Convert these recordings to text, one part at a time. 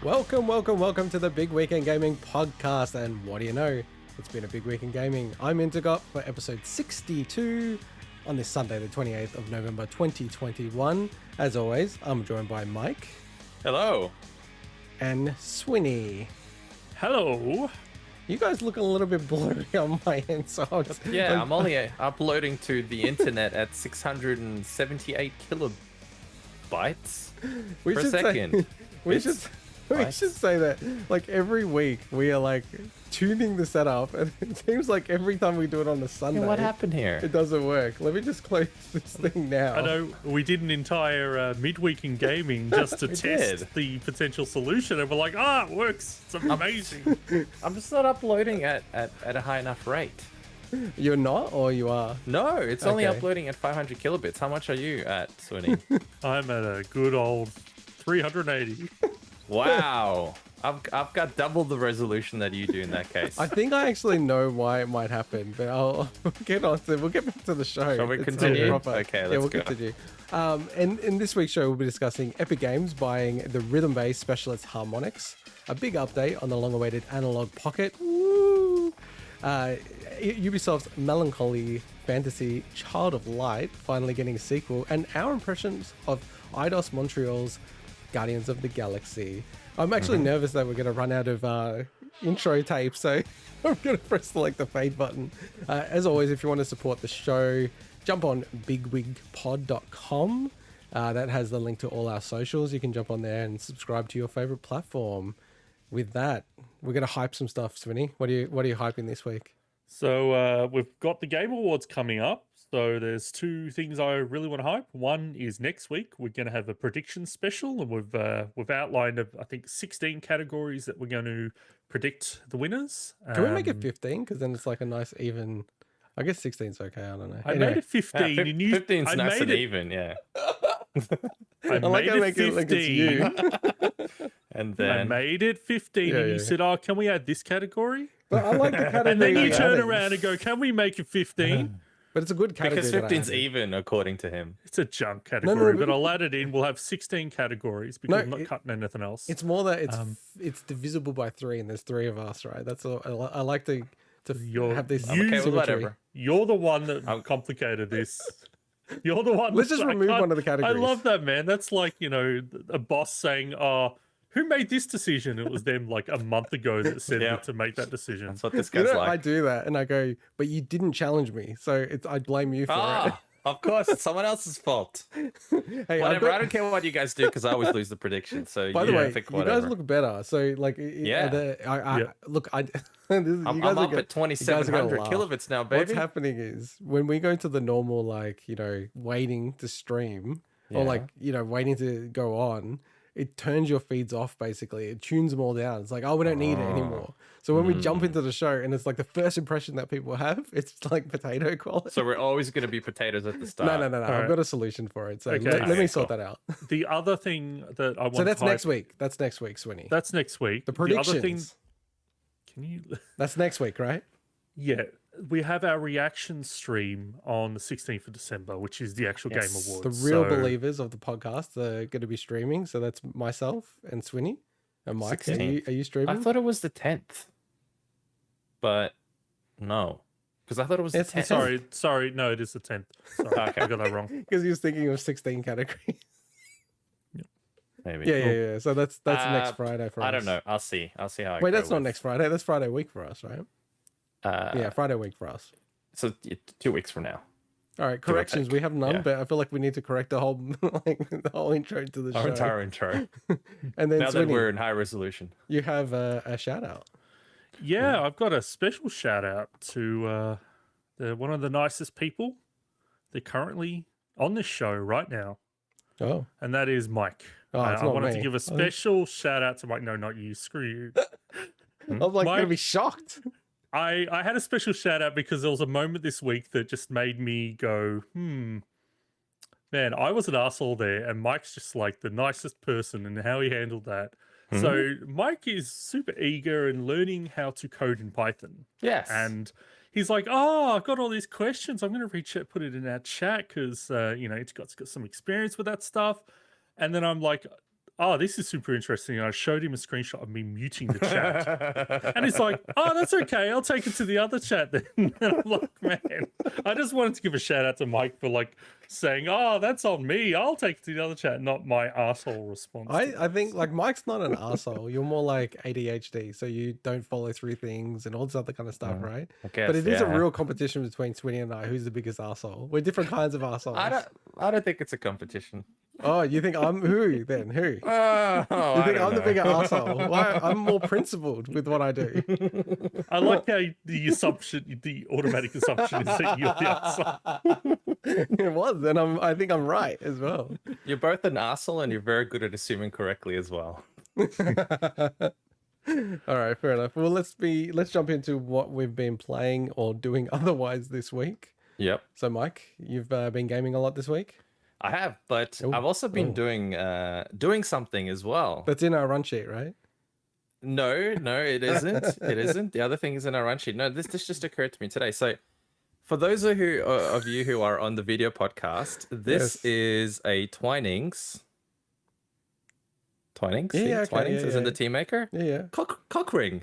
Welcome to the Big Weekend Gaming Podcast. And what do you know? It's been a big week in gaming. I'm integot for episode 62 on this Sunday, the 28th of November, 2021. As always, I'm joined by Mike. Hello. And Swinny. Hello. You guys look a little bit blurry on my end, so I'm only uploading to the internet at 678 kilobytes per second. We should say that like every week we are like tuning the setup, and it seems like every time we do it on a Sunday, what happened here? It doesn't work. Let me just close this thing now. I know we did an entire midweek in gaming just to test the potential solution, and we're like, it works. It's amazing. I'm just not uploading at a high enough rate. You're not, or you are? No, it's only uploading at 500 kilobits. How much are you at, Swinny? I'm at a good old 380. Wow. I've got double the resolution that you do in that case. I think I actually know why it might happen, but we'll get back to the show. Shall we continue? Okay, let's we'll go. continue. And in this week's show, we'll be discussing Epic Games buying the rhythm-based specialist Harmonix, a big update on the long-awaited Analogue Pocket, woo! Ubisoft's melancholy fantasy Child of Light finally getting a sequel, and our impressions of Eidos Montreal's Guardians of the Galaxy. I'm actually nervous that we're going to run out of intro tape, so I'm going to press the fade button. As always, if you want to support the show, jump on bigwigpod.com. That has the link to all our socials. You can jump on there and subscribe to your favorite platform. With that, we're going to hype some stuff, Swinny. What are you hyping this week? So we've got the Game Awards coming up. So there's two things I really want to hype. One is next week we're going to have a prediction special, and we've outlined I think 16 categories that we're going to predict the winners. Can we make it 15? Because then it's like a nice even. I guess 16's okay. I don't know. I made it 15. 15's nice and even, yeah. I made it 15. And then I made it 15, and you said, can we add this category? But I like the category. And then you turn around and go, can we make it 15? But it's a good category. Because 15's even, according to him. It's a junk category, but I'll add it in. We'll have 16 categories because I'm not cutting anything else. It's more that it's divisible by 3, and there's 3 of us, right? That's all. I like to have this symmetry. Whatever. You're the one that complicated this. You're the one. Let's just remove one of the categories. I love that, man. That's like, a boss saying, who made this decision? It was them like a month ago that said to make that decision. That's what this guy's like. I do that, and I go, but you didn't challenge me, so I blame you for it. Of course, it's someone else's fault. Hey, whatever. I don't care what you guys do because I always lose the prediction. So by the way, pick you guys look better. So look, I'm up at 2,700 kilobits now, baby. What's happening is when we go to the normal, waiting to stream or waiting to go on, it turns your feeds off, basically. It tunes them all down. It's like, we don't need it anymore. So when we jump into the show and it's like the first impression that people have, it's like potato quality. So we're always going to be potatoes at the start. No. I've got a solution for it. So let me sort that out. The other thing that I want So that's next week. That's next week, Swinny. That's next week. The predictions. The other thing, can you... That's next week, right? Yeah. We have our reaction stream on the 16th of December, which is the actual Game Awards. The real believers of the podcast are going to be streaming. So that's myself and Swinny and Mike. Are you streaming? I thought it was the 10th. But no. Because I thought it was the 10th. Sorry. No, it is the 10th. Sorry, okay. I got that wrong. Because he was thinking of 16 categories. Maybe. Yeah. So that's next Friday for us. I don't know. I'll see how it Wait, goes. that's not next Friday. That's Friday week for us, right? Friday week for us. So 2 weeks from now. All right, corrections. We have none, but I feel like we need to correct the whole the whole intro to the show. Our entire intro. And then now Swinny, that we're in high resolution. You have a shout out. Yeah, I've got a special shout out to one of the nicest people. They're currently on this show right now. Oh. And that is Mike. I wanted to give a special shout out to Mike. No, not you. Screw you. I'm going to be shocked. I had a special shout out because there was a moment this week that just made me go, man, I was an arsehole there, and Mike's just like the nicest person and how he handled that. So Mike is super eager and learning how to code in Python. Yes. And he's like, I've got all these questions. I'm going to put it in our chat because, he's got some experience with that stuff. And then I'm like, oh, this is super interesting. And I showed him a screenshot of me muting the chat. And he's like, oh, that's okay. I'll take it to the other chat then. And I'm like, man, I just wanted to give a shout out to Mike for like saying, oh, that's on me. I'll take it to the other chat, not my asshole response. I think like Mike's not an arsehole. You're more like ADHD, so you don't follow through things and all this other kind of stuff, right? Okay, But it is a real competition between Swinny and I. Who's the biggest arsehole? We're different kinds of arseholes. I don't think it's a competition. Oh, you think I'm who then? Who? You I think don't I'm the know. bigger arsehole? Why? I'm more principled with what I do. I like how the automatic assumption is that you're the asshole. It was, and I think I'm right as well. You're both an arsehole and you're very good at assuming correctly as well. All right, fair enough. Well, let's jump into what we've been playing or doing otherwise this week. Yep. So, Mike, you've been gaming a lot this week. I have, but I've also been doing something as well. That's in our run sheet, right? No, it isn't. It isn't. The other thing is in our run sheet. No, this just occurred to me today. So, for those of you who are on the video podcast, this is a Twinings. Twinings? Yeah, okay, Twinings yeah, is in the tea maker? Yeah. Cock ring.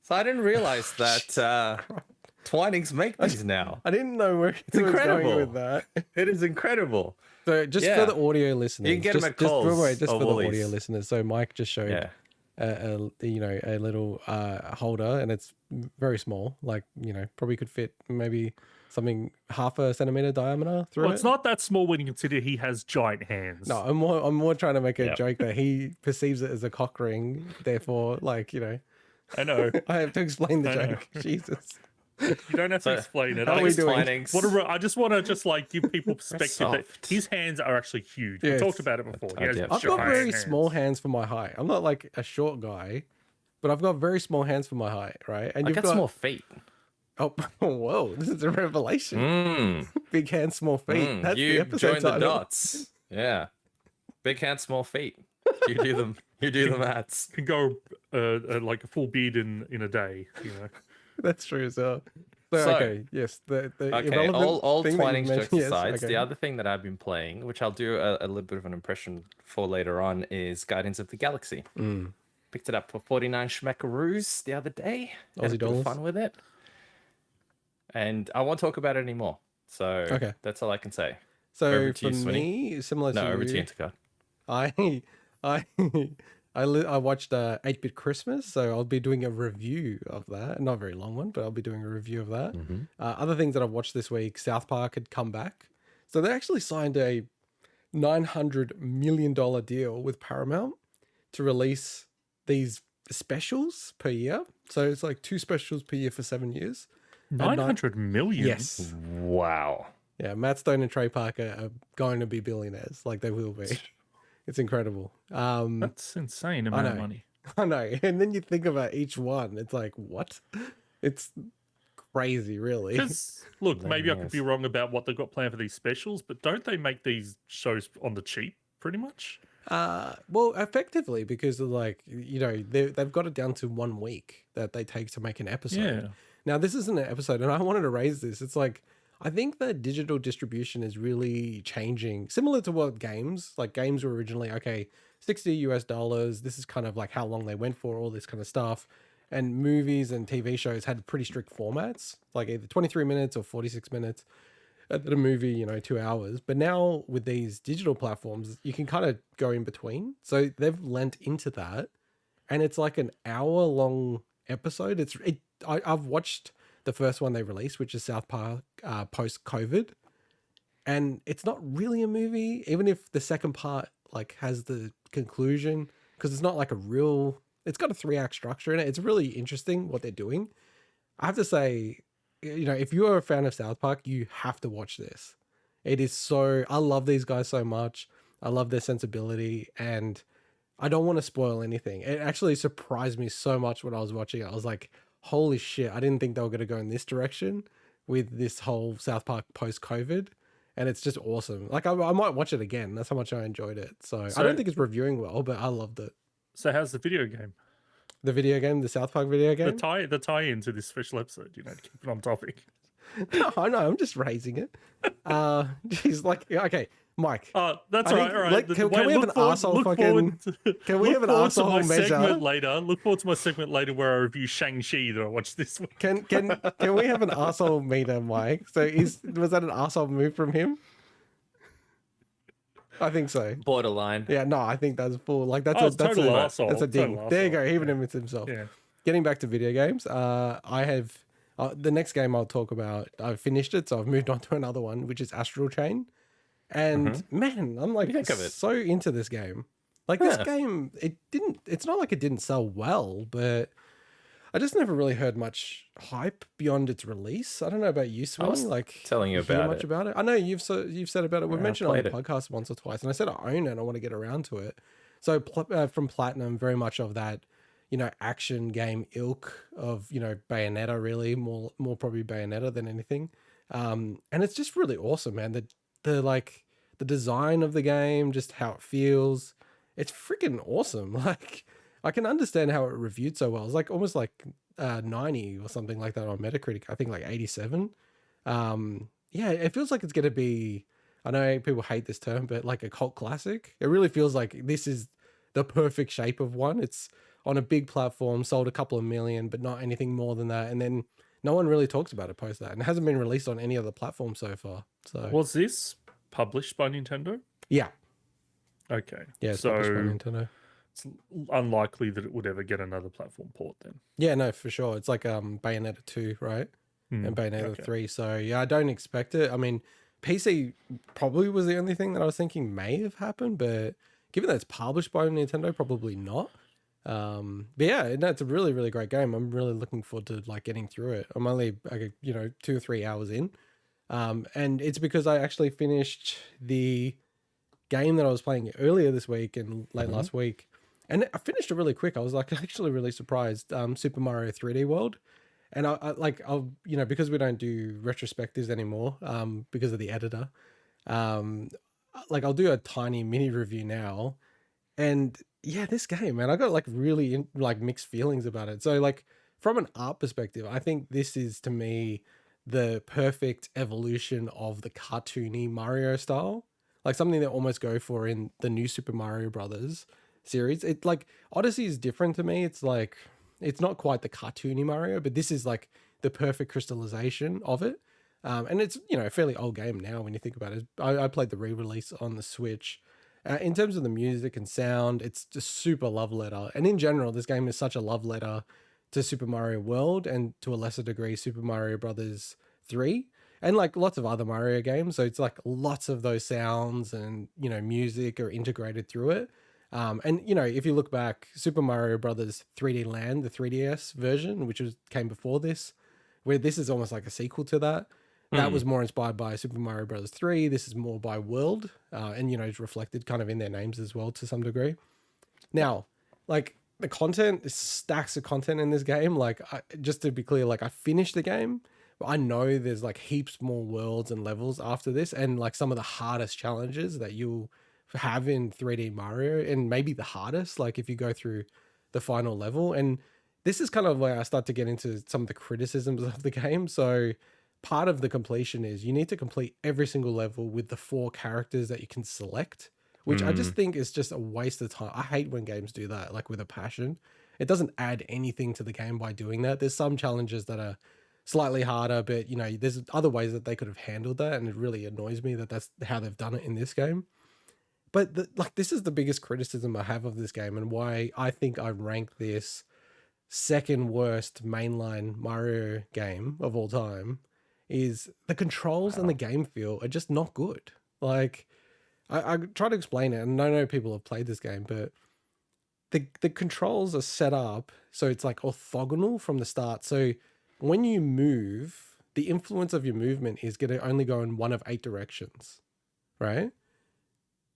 So I didn't realize that Twinings make these now. I didn't know where It's you was going incredible. with that. It is incredible. So just for the audio listeners, You can get them at just Coles just or for the Woolies. audio listeners. So Mike just showed a little holder, and it's very small. Like probably could fit maybe something half a centimeter diameter through Well, it. it's not that small when you consider he has giant hands. No, I'm more trying to make a joke that he perceives it as a cock ring. Therefore, I know. I have to explain the I know. joke. Jesus. You don't have to explain it. how are we doing? Twinings. I just want to give people perspective that soft. his hands are actually huge. Yes. We talked about it before. He has yeah. I've got giant very hands. small hands for my height. I'm not like a short guy, but I've got very small hands for my height, right? And I got small feet. Oh, whoa! This is a revelation. Mm. Big hands, small feet. That's the You episode joined the title. dots. Yeah. Big hands, small feet. You do them. You do the maths. Can go like a full beard in a day. That's true as well. So, okay, yes. The Okay, irrelevant all thing that you Twinings mentioned- jokes yes, aside, okay. the other thing that I've been playing, which I'll do a little bit of an impression for later on, is Guardians of the Galaxy. Picked it up for 49 schmeckaroos the other day. Had a Aussie bit of dollars. fun with it. And I won't talk about it anymore. So Okay. that's all I can say. So over to for you, Swinny. me, similar No, to over to you, you, Integot. I watched 8-Bit Christmas, so I'll be doing a review of that. Not a very long one, but I'll be doing a review of that. Other things that I've watched this week, South Park had come back. So they actually signed a $900 million deal with Paramount to release these specials per year. So it's like 2 specials per year for 7 years. 900 million? Yes. Wow. Yeah, Matt Stone and Trey Parker are going to be billionaires. Like they will be. It's incredible. That's insane amount of money. I know. And then you think about each one. It's like, what? It's crazy, really. Because, look, maybe I could be wrong about what they've got planned for these specials, but don't they make these shows on the cheap, pretty much? Well, effectively, because of they've got it down to 1 week that they take to make an episode. Yeah. Now, this isn't an episode, and I wanted to raise this. It's like, I think that digital distribution is really changing, similar to what games were originally, okay, $60. This is kind of like how long they went for, all this kind of stuff. And movies and TV shows had pretty strict formats, like either 23 minutes or 46 minutes. The movie, 2 hours. But now with these digital platforms, you can kind of go in between. So they've lent into that, and it's like an hour-long episode. I've watched the first one they released, which is South Park post-COVID, and it's not really a movie, even if the second part has the conclusion, because it's not like it's got a 3-act structure in it. It's really interesting what they're doing. I have to say, if you are a fan of South Park, you have to watch this. I love these guys so much. I love their sensibility, and I don't want to spoil anything. It actually surprised me so much when I was watching it. I was like, holy shit, I didn't think they were going to go in this direction with this whole South Park post-COVID. And it's just awesome. I might watch it again. That's how much I enjoyed it. So I don't think it's reviewing well, but I loved it. So how's the video game? The video game, the South Park video game? The tie-in to this special episode, to keep it on topic. No, I know. I'm just raising it. Geez, okay. Mike. Oh, that's I all think, right. All right. like, can we have an arsehole fucking? Can we have an arsehole measure? Segment later. Look forward to my segment later where I review Shang-Chi that I watched this week. Can we have an arsehole meter, Mike? So was that an arsehole move from him? I think so. Borderline. Yeah, no, I think that's full. Like that's total arsehole. that's a ding. Total There you arsehole. go. Even him, it's himself. Yeah. Getting back to video games, I have the next game I'll talk about. I've finished it, so I've moved on to another one, which is Astral Chain. And man, I'm like think of it? so into this game. Like this game, it's not like it didn't sell well, but I just never really heard much hype beyond its release. I don't know about you, Swinny. was Like telling you hear about much it. about it. I know you've said about it. We've mentioned it on the played it. podcast once or twice, and I said I own it. I want to get around to it. So from Platinum, very much of that, action game ilk of Bayonetta, really more probably Bayonetta than anything. And it's just really awesome, man. The design of the game, just how it feels, it's freaking awesome. Like I can understand how it reviewed so well. It's like almost like 90 or something like that on Metacritic. I think like 87. Yeah, it feels like it's gonna be. I know people hate this term, but like a cult classic. It really feels like this is the perfect shape of one. It's on a big platform, sold a couple of million, but not anything more than that. And then no one really talks about it post that, and it hasn't been released on any other platform so far. So Was this published by Nintendo? yeah, Okay. yeah, it's so published by Nintendo. it's unlikely that it would ever get another platform port then. Yeah, no, for sure. It's like Bayonetta 2, right? And Bayonetta okay. 3. So yeah, I don't expect it. I mean, PC probably was the only thing that I was thinking may have happened, but given that it's published by Nintendo, probably not. But yeah, no, it's a really, really great game. I'm really looking forward to like getting through it. I'm only 2 or 3 hours in. And it's because I actually finished the game that I was playing earlier this week and late last week. And I finished it really quick. I was like actually really surprised. Super Mario 3D World. And I'll because we don't do retrospectives anymore, because of the editor, I'll do a tiny mini review now. And yeah, this game, man, I got like really mixed feelings about it. So like from an art perspective, I think this is to me the perfect evolution of the cartoony Mario style, like something they almost go for in the new Super Mario Brothers series. It like Odyssey is different to me. It's like it's not quite the cartoony Mario, but this is like the perfect crystallization of it. And it's a fairly old game now when you think about it. I played the re-release on the Switch. In terms of the music and sound, it's just super love letter. And in general, this game is such a love letter to Super Mario World and to a lesser degree Super Mario Brothers 3 and like lots of other Mario games. So it's like lots of those sounds and music are integrated through it. And if you look back, Super Mario Brothers 3D Land, the 3DS version, which came before this, where this is almost like a sequel to that. That was more inspired by Super Mario Brothers 3. This is more by World, and it's reflected kind of in their names as well to some degree. Now, like the content, there's stacks of content in this game. Like, just to be clear, like I finished the game, but I know there's like heaps more worlds and levels after this, and like some of the hardest challenges that you'll have in 3D Mario, and maybe the hardest, like if you go through the final level. And this is kind of where I start to get into some of the criticisms of the game. So part of the completion is you need to complete every single level with the 4 characters that you can select, which I just think is just a waste of time. I hate when games do that, like with a passion. It doesn't add anything to the game by doing that. There's some challenges that are slightly harder, but there's other ways that they could have handled that, and it really annoys me that that's how they've done it in this game. But this is the biggest criticism I have of this game, and why I think I rank this second worst mainline Mario game of all time, is the controls and the game feel are just not good. Like I try to explain it, and I know people have played this game, but the controls are set up so it's like orthogonal from the start. So when you move, the influence of your movement is going to only go in one of 8 directions, right?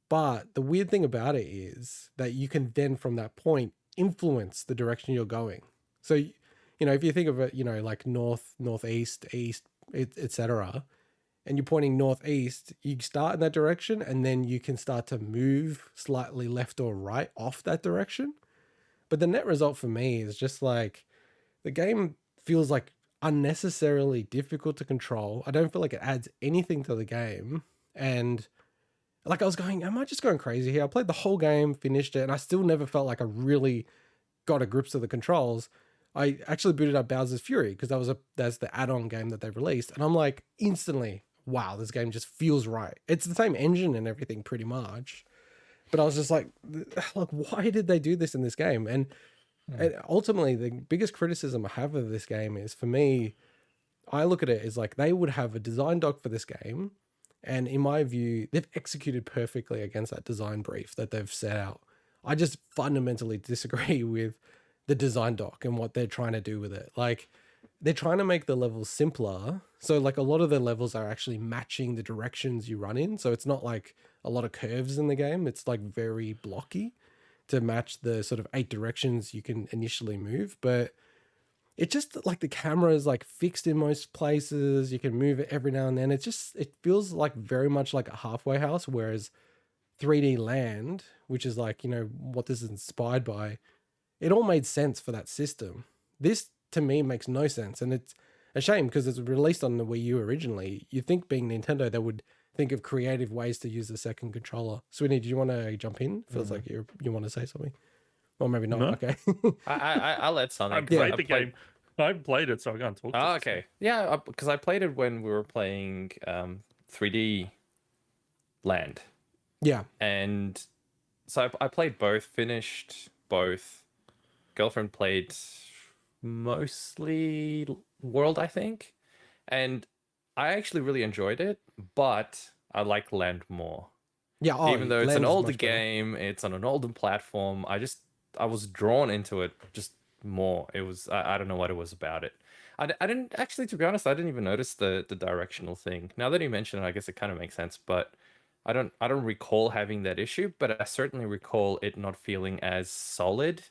But the weird thing about it is that you can then from that point influence the direction you're going. So, if you think of it, like north, northeast, east, etc., and you're pointing northeast, you start in that direction, and then you can start to move slightly left or right off that direction. But the net result for me is just like the game feels like unnecessarily difficult to control. I don't feel like it adds anything to the game. And like I was going, am I just going crazy here? I played the whole game, finished it, and I still never felt like I really got a grips of the controls. I actually booted up Bowser's Fury because that's the add-on game that they released, and I'm like instantly, wow, this game just feels right. It's the same engine and everything pretty much, but I was just like, why did they do this in this game? And ultimately, the biggest criticism I have of this game is, for me, I look at it as like they would have a design doc for this game, and in my view, they've executed perfectly against that design brief that they've set out. I just fundamentally disagree with the design doc and what they're trying to do with it. Like, they're trying to make the levels simpler. So like a lot of the levels are actually matching the directions you run in. So it's not like a lot of curves in the game. It's like very blocky to match the sort of 8 directions you can initially move. But it just like the camera is like fixed in most places. You can move it every now and then. It feels like very much like a halfway house, whereas 3D Land, which is like, what this is inspired by, it all made sense for that system. This to me makes no sense. And it's a shame because it's released on the Wii U originally. You think being Nintendo, they would think of creative ways to use the second controller. Swinny, do you want to jump in? Feels like you want to say something. Or maybe not. No. Okay. I'll let something. I played the game. I played it, so I can't talk to it. Okay. Yeah, because I played it when we were playing 3D Land. Yeah. And so I played both, finished both. Girlfriend played mostly World, I think. And I actually really enjoyed it, but I like Land more. Yeah. Even though it's an older game, it's on an older platform, I was drawn into it just more. It was, I don't know what it was about it. I didn't actually, to be honest, I didn't even notice the directional thing. Now that you mention it, I guess it kind of makes sense, but I don't recall having that issue, but I certainly recall it not feeling as solid.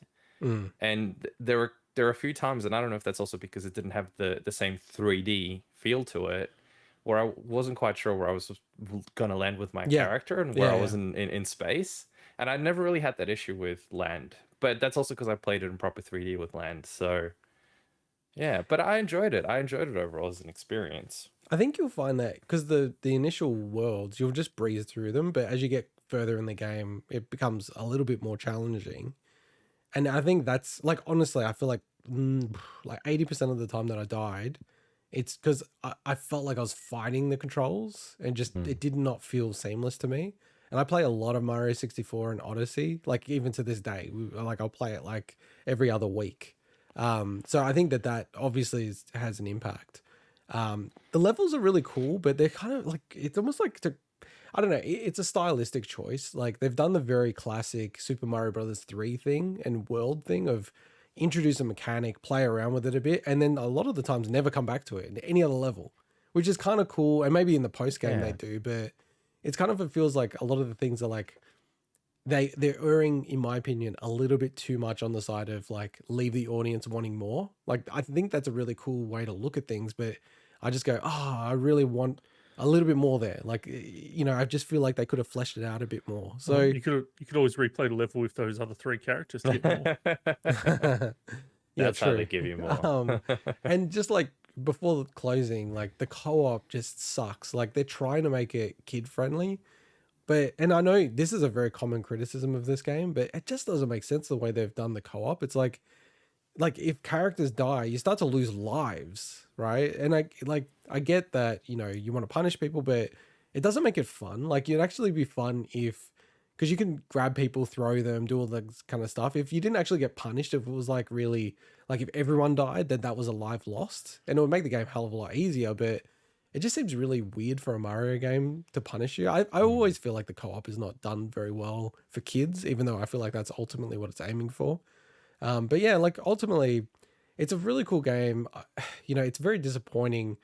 And there are a few times, and I don't know if that's also because it didn't have the same 3D feel to it, where I wasn't quite sure where I was going to land with my character and where I was in space. And I never really had that issue with Land, but that's also because I played it in proper 3D with Land. So yeah, but I enjoyed it. I enjoyed it overall as an experience. I think you'll find that because the initial worlds, you'll just breeze through them, but as you get further in the game, it becomes a little bit more challenging. And I think that's like, honestly, I feel like 80% of the time that I died, it's because I felt like I was fighting the controls and just it did not feel seamless to me. And I play a lot of Mario 64 and Odyssey, like even to this day, I'll play it like every other week. So I think that obviously has an impact. The levels are really cool, but they're kind of like, it's almost like I don't know, it's a stylistic choice. Like they've done the very classic Super Mario Brothers 3 thing and world thing of introduce a mechanic, play around with it a bit, and then a lot of the times never come back to it in any other level, which is kind of cool. And maybe in the post game they do, but it's kind of, it feels like a lot of the things are like, they're erring, in my opinion, a little bit too much on the side of like leave the audience wanting more. Like I think that's a really cool way to look at things, but I just go, I really want a little bit more there. Like, I just feel like they could have fleshed it out a bit more. So you could always replay the level with those other 3 characters to get more. That's how they give you more. And just like before the closing, like the co-op just sucks. Like they're trying to make it kid friendly, and I know this is a very common criticism of this game, but it just doesn't make sense the way they've done the co-op. It's like if characters die, you start to lose lives, right? And I get that, you want to punish people, but it doesn't make it fun. Like it'd actually be fun because you can grab people, throw them, do all that kind of stuff. If you didn't actually get punished, if it was like really, like if everyone died, then that was a life lost. And it would make the game a hell of a lot easier, but it just seems really weird for a Mario game to punish you. I always feel like the co-op is not done very well for kids, even though I feel like that's ultimately what it's aiming for. But yeah, like ultimately, it's a really cool game. It's very disappointing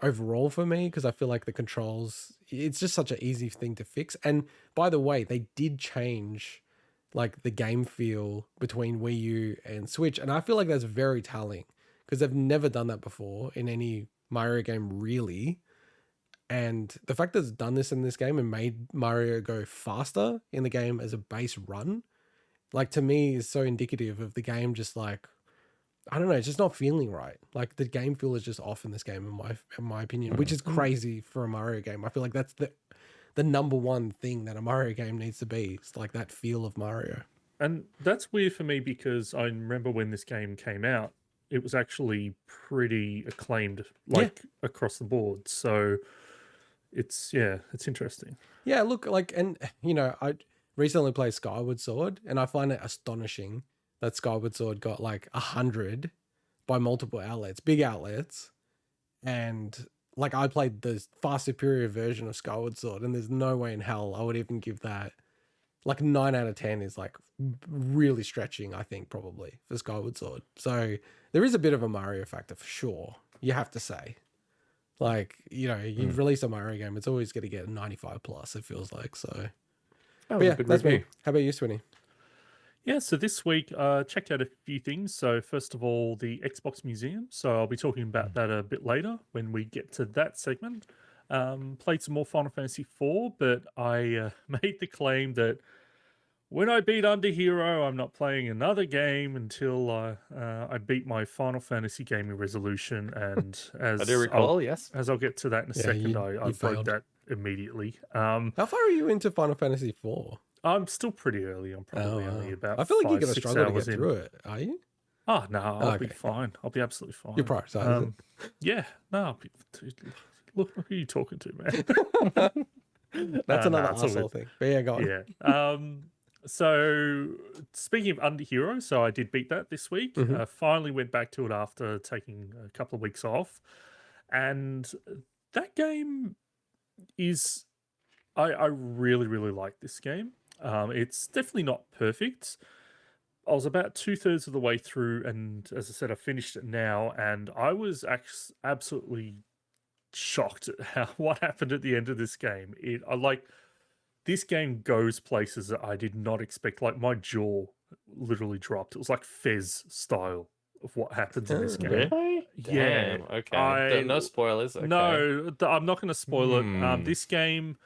overall for me because I feel like the controls, it's just such an easy thing to fix. And by the way, they did change like the game feel between Wii U and Switch. And I feel like that's very telling because they've never done that before in any Mario game really. And the fact that it's done this in this game and made Mario go faster in the game as a base run, like to me is so indicative of the game just like, I don't know, it's just not feeling right. Like the game feel is just off in this game in my opinion, which is crazy for a Mario game. I feel like that's the number one thing that a Mario game needs to be. It's like that feel of Mario. And that's weird for me because I remember when this game came out, it was actually pretty acclaimed, like across the board. So it's interesting. Yeah, look, like, and you know, I recently played Skyward Sword, and I find it astonishing that Skyward Sword got like 100 by multiple outlets, big outlets, and like I played the far superior version of Skyward Sword, and there's no way in hell I would even give that like 9 out of 10 is like really stretching, I think, probably for Skyward Sword. So there is a bit of a Mario factor for sure, you have to say. Like, you know, you release a Mario game, it's always going to get 95 plus, it feels like. So, but yeah, that's me. How about you, Swinny? Yeah, so this week, checked out a few things. So first of all, the Xbox Museum. So I'll be talking about that a bit later when we get to that segment. Played some more Final Fantasy IV, but I made the claim that when I beat Underhero, I'm not playing another game until I beat my Final Fantasy gaming resolution. And as I do recall, yes. as I'll get to that in a second, I broke failed. that immediately. How far are you into Final Fantasy IV? I'm still pretty early. I'm probably only about. I feel like you're going to 5-6 struggle to hours get in. through it. Are you? Oh no, I'll be fine. I'll be absolutely fine. You're prioritizing it. Yeah, no. Look who you talking to, man. That's another it's all asshole good. thing. But yeah, go on. Yeah. So speaking of Underhero, so I did beat that this week. Finally went back to it after taking a couple of weeks off, and that game is. I really really like this game. It's definitely not perfect. I was about 2/3 of the way through, and as I said, I finished it now, and I was absolutely shocked at what happened at the end of this game. This game goes places that I did not expect. Like my jaw literally dropped. It was like Fez style of what happens in this game. Really? Yeah. Damn, okay. No spoilers. Okay. No, I'm not going to spoil it. This game,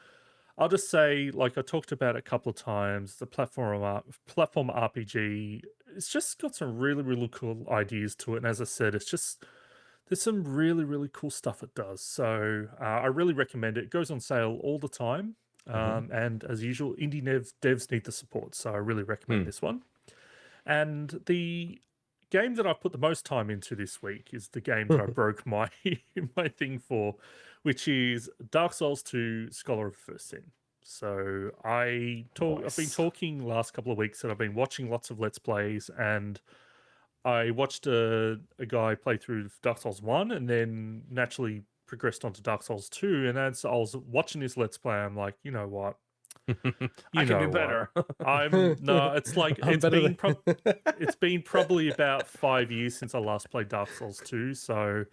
I'll just say, like I talked about it a couple of times, the platform RPG, it's just got some really, really cool ideas to it. And as I said, there's some really, really cool stuff it does. So I really recommend it. It goes on sale all the time. And as usual, indie devs need the support. So I really recommend this one. And the game that I've put the most time into this week is the game that I broke my thing for, which is Dark Souls 2 Scholar of First Sin. So I've been talking last couple of weeks that I've been watching lots of Let's Plays, and I watched a guy play through Dark Souls 1 and then naturally progressed onto Dark Souls 2. And as I was watching this Let's Play, I'm like, you know what? I can do better. It's like it's been probably about 5 years since I last played Dark Souls 2. So,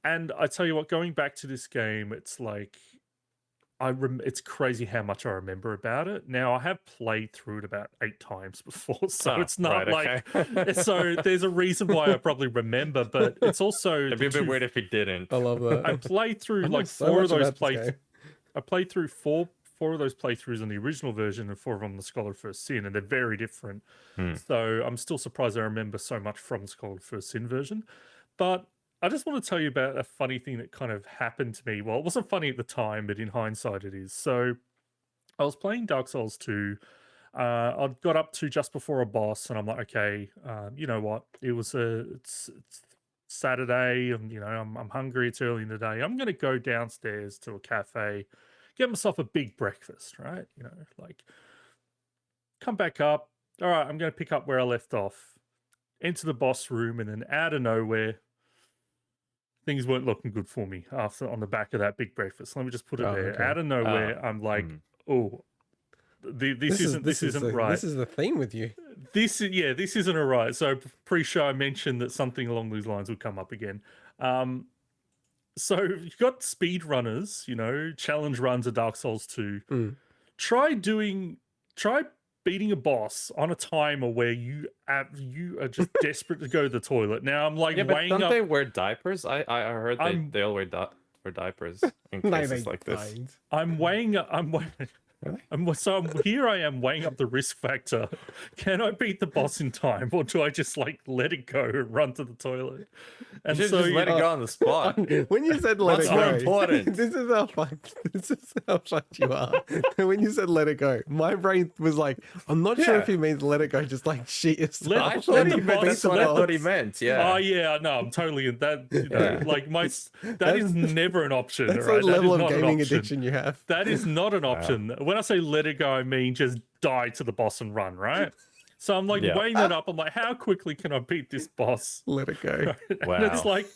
and I tell you what, going back to this game, it's like it's crazy how much I remember about it. Now I have played through it about 8 times before, so it's not so there's a reason why I probably remember, but it's also it'd be a bit weird if you didn't. I love that. I played through like so 4 much of those about this game. I played through four of those playthroughs on the original version and 4 of them on the Scholar of First Sin, and they're very different. So I'm still surprised I remember so much from the Scholar of First Sin version. But I just want to tell you about a funny thing that kind of happened to me. Well, it wasn't funny at the time, but in hindsight it is. So I was playing Dark Souls 2. I got up to just before a boss, and I'm like, okay, you know what? It's Saturday, and you know, I'm hungry. It's early in the day. I'm going to go downstairs to a cafe, get myself a big breakfast, right? You know, like come back up. All right, I'm going to pick up where I left off. Enter the boss room, and then out of nowhere, things weren't looking good for me on the back of that big breakfast. Let me just put it there. Okay. Out of nowhere, I'm like, oh, this isn't right. This is the theme with you. This isn't all right. So pretty sure I mentioned that something along these lines would come up again. So you've got speed runners, you know, challenge runs of Dark Souls 2. Try beating a boss on a timer where you are just desperate to go to the toilet. Now I'm like weighing up. Don't they wear diapers? I heard they all wear diapers in cases like this. I'm weighing up. Really? And so here I am weighing up the risk factor. Can I beat the boss in time, or do I just like let it go and run to the toilet? You And should so just let it go on the spot. When you said let What's it more go, important? this is how fucked you are. When you said let it go, my brain was like, I'm not sure Yeah. if he means let it go, just like shit yourself. Let- I let thought the he meant boss- that's what I thought he meant. Yeah. Oh yeah, no, I'm totally in that. You know, Yeah. like that is never an option. That's right? the level that is of not an gaming option. addiction you have. That is not an option. When I say let it go, I mean just die to the boss and run, right? So I'm like Yeah. weighing that up. I'm like, how quickly can I beat this boss? Let it go. And it's Wow. like,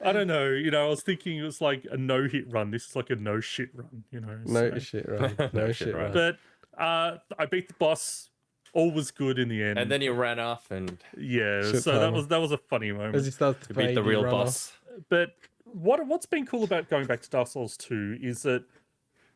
I don't know. I was thinking it was like a no hit run. This is like a no shit run. No so- shit, right? No, No shit, shit, right? right. But I beat the boss. All was good in the end. And then you ran off and yeah. Shit So that timer. was a funny moment. As he starts to beat fade, the you real run off. boss. But what's been cool about going back to Dark Souls 2 is that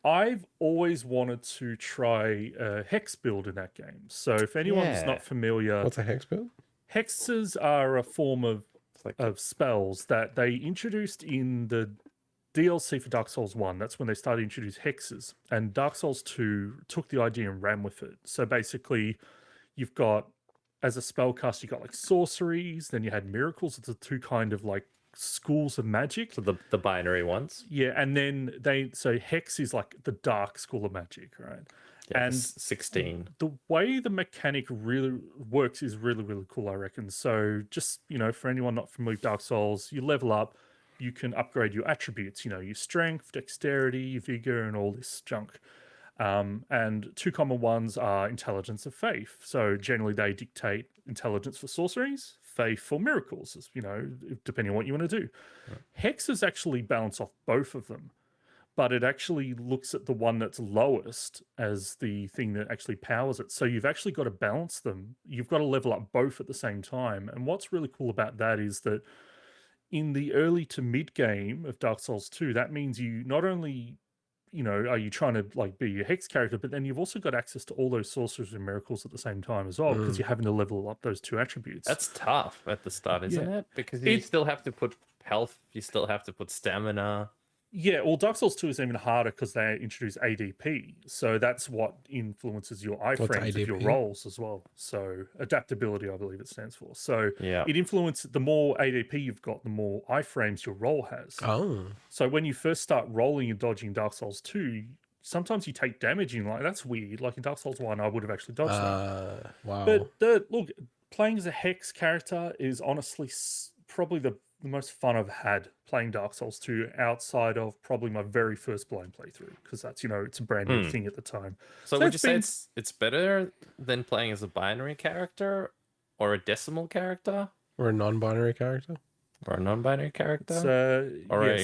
I've always wanted to try a hex build in that game. So if anyone's Yeah. not familiar, What's a hex build? hexes are a form of like- spells that they introduced in the DLC for Dark Souls 1. That's when they started to introduce hexes. And Dark Souls 2 took the idea and ran with it. So basically, you've got, as a spellcaster, you got like sorceries, then you had miracles. It's the two kind of like schools of magic. So the binary ones. Yeah, and then so hex is like the dark school of magic, right? Yeah, And 16. the way the mechanic really works is really, really cool, I reckon. So just, for anyone not familiar with Dark Souls, you level up, you can upgrade your attributes, your strength, dexterity, vigor, and all this junk. And two common ones are intelligence and faith. So generally they dictate intelligence for sorceries, faith for miracles, depending on what you want to do. Hexes actually balance off both of them, but it actually looks at the one that's lowest as the thing that actually powers it. So you've actually got to balance them. You've got to level up both at the same time. And what's really cool about that is that in the early to mid game of Dark Souls 2, that means you not only are you trying to like be a hex character, but then you've also got access to all those sorceries and miracles at the same time as well, because you're having to level up those two attributes. That's tough at the start, isn't it? Because you still have to put health, you still have to put stamina. Yeah, well, Dark Souls 2 is even harder because they introduce ADP. So that's what influences your iframes of your ADP? rolls as well. So adaptability, I believe it stands for. So Yeah. it influences, the more ADP you've got, the more iframes your roll has. Oh, So when you first start rolling and dodging Dark Souls 2, sometimes you take damage and you're like, that's weird. Like in Dark Souls 1, I would have actually dodged that. wow. But look, playing as a Hex character is honestly probably the most fun I've had playing Dark Souls 2 outside of probably my very first blind playthrough, because that's, it's a brand new thing at the time. So would you it's say been- it's better than playing as a binary character or a decimal character Or a non-binary character? or a non-binary character? So All right.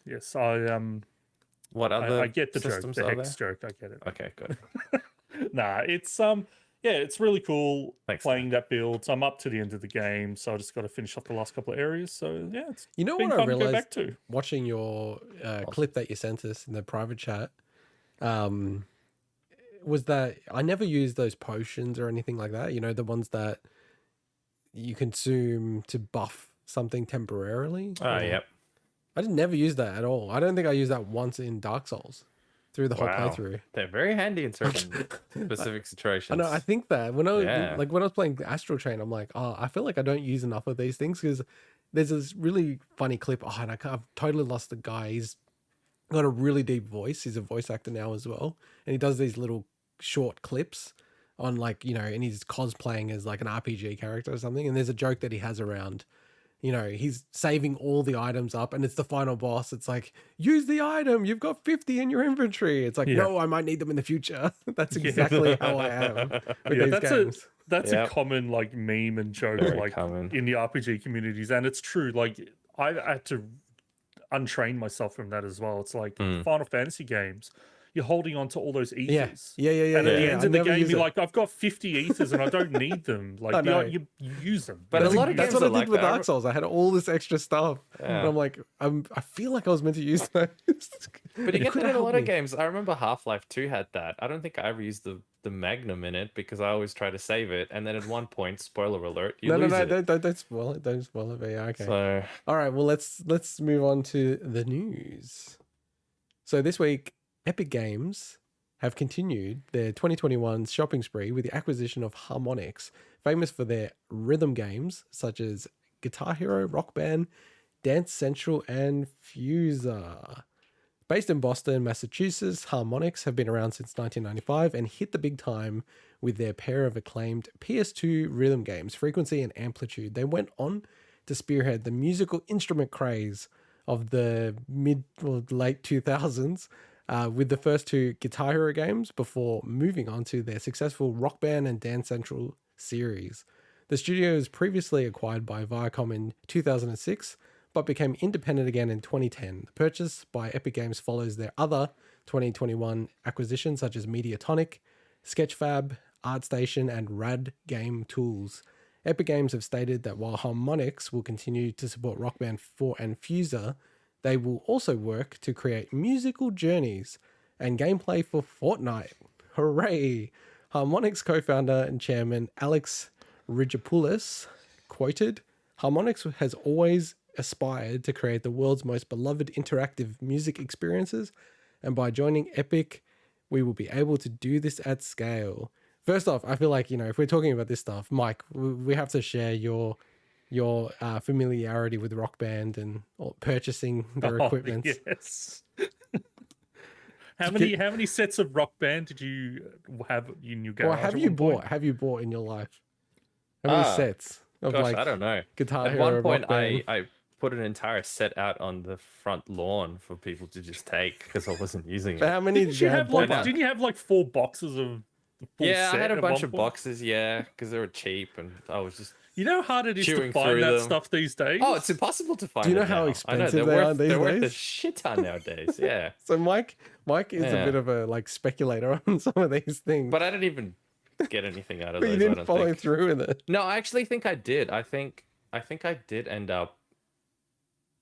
yes, I What other I get the joke, systems the are Hex there? joke, I get it. Okay, good. Nah, it's it's really cool Thanks, playing that build. So I'm up to the end of the game, so I just got to finish off the last couple of areas. So yeah, it's You know been what I fun to go back realized to. watching your clip that you sent us in the private chat was that I never used those potions or anything like that. The ones that you consume to buff something temporarily. Oh, yep. I didn't never use that at all. I don't think I used that once in Dark Souls through the whole Wow. playthrough. They're very handy in certain specific situations. I know. I think that when I Yeah. when I was playing Astral Chain, I'm like, oh, I feel like I don't use enough of these things, because there's this really funny clip. Oh, and I've totally lost the guy. He's got a really deep voice. He's a voice actor now as well, and he does these little short clips on and he's cosplaying as like an RPG character or something. And there's a joke that he has around, he's saving all the items up, and it's the final boss. It's like, use the item. You've got 50 in your inventory. It's like, no, I might need them in the future. That's exactly how I am with these games. That's Yep. a common like meme and joke Very like common. in the RPG communities, and it's true. Like I had to untrain myself from that as well. It's like Final Fantasy games. You're holding on to all those ethers. Yeah. And at the I end of the never game, use you're it. like, I've got 50 ethers and I don't need them. Like, know. you use them. But a lot of That's games what I are did like with that. Dark Souls. I had all this extra stuff, and I'm like, I feel like I was meant to use those. But you get could've that in a helped lot of me. games. I remember Half-Life 2 had that. I don't think I ever used the Magnum in it because I always try to save it. And then at one point, spoiler alert, you lose it. Don't spoil it. Don't spoil it. But yeah, okay. So, All right. Well, let's move on to the news. So this week, Epic Games have continued their 2021 shopping spree with the acquisition of Harmonix, famous for their rhythm games such as Guitar Hero, Rock Band, Dance Central, and Fuser. Based in Boston, Massachusetts, Harmonix have been around since 1995 and hit the big time with their pair of acclaimed PS2 rhythm games, Frequency and Amplitude. They went on to spearhead the musical instrument craze of the late 2000s with the first two Guitar Hero games before moving on to their successful Rock Band and Dance Central series. The studio was previously acquired by Viacom in 2006, but became independent again in 2010. The purchase by Epic Games follows their other 2021 acquisitions such as Mediatonic, Sketchfab, ArtStation, and Rad Game Tools. Epic Games have stated that while Harmonix will continue to support Rock Band 4 and Fuser, they will also work to create musical journeys and gameplay for Fortnite. Hooray! Harmonix co-founder and chairman Alex Ridgopoulos quoted, "Harmonix has always aspired to create the world's most beloved interactive music experiences, and by joining Epic, we will be able to do this at scale." First off, I feel like, if we're talking about this stuff, Mike, we have to share your familiarity with Rock Band and purchasing their equipment. Yes. How many sets of Rock Band did you have in your garage? Or have you bought in your life? How many sets of I don't know. Guitar At Hero, one point, Rock Band? I put an entire set out on the front lawn for people to just take because I wasn't using But it. how many Didn't you have bought? didn't you have like 4 boxes of the full Yeah, I set had a at bunch one of point? boxes, because they were cheap, and I was just You know how hard it is to chewing find through that them. stuff these days? Oh, it's impossible to find. Do you know it how now. expensive they're they are worth, these They're worth a days? shit ton nowadays. Yeah, So Mike is a Yeah. bit of a speculator on some of these things. but I didn't even get anything out of But those. you I didn't don't follow think. through with it. No, I actually think I did. I think I did end up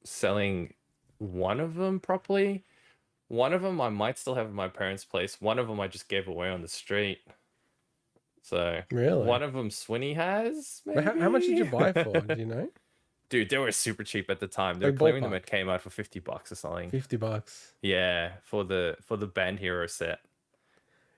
selling one of them properly. One of them I might still have in my parents' place. One of them I just gave away on the street. So Really? one of them Swinny has. But how much did you maybe? buy for? Do you know? Dude, they were super cheap at the time. They Like were claiming them ballpark. at Kmart for $50 or something. $50. Yeah, for the Band Hero set.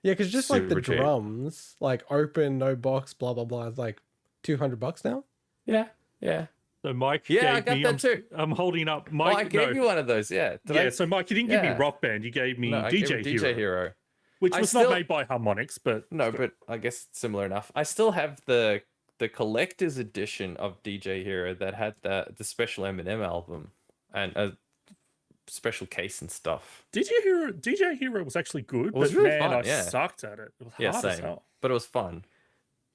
Yeah, because just like the Super cheap. drums, like open, no box, blah blah blah, is like $200 now. Yeah, yeah. So Mike Yeah, I gave got me. that too. I'm holding up Oh, Mike. I gave you one of those. Yeah. Did I? So Mike, you didn't give me Yeah. Rock Band. You gave me No, I gave DJ you Hero, DJ Hero. which I was still- not made by Harmonix, but No, but I guess it's similar enough. I still have the collector's edition of DJ Hero that had the special Eminem album and a special case and stuff. DJ Hero was actually good, was but really man, fun, I yeah. sucked at it. It was Yeah, hard as same. hell. But it was fun.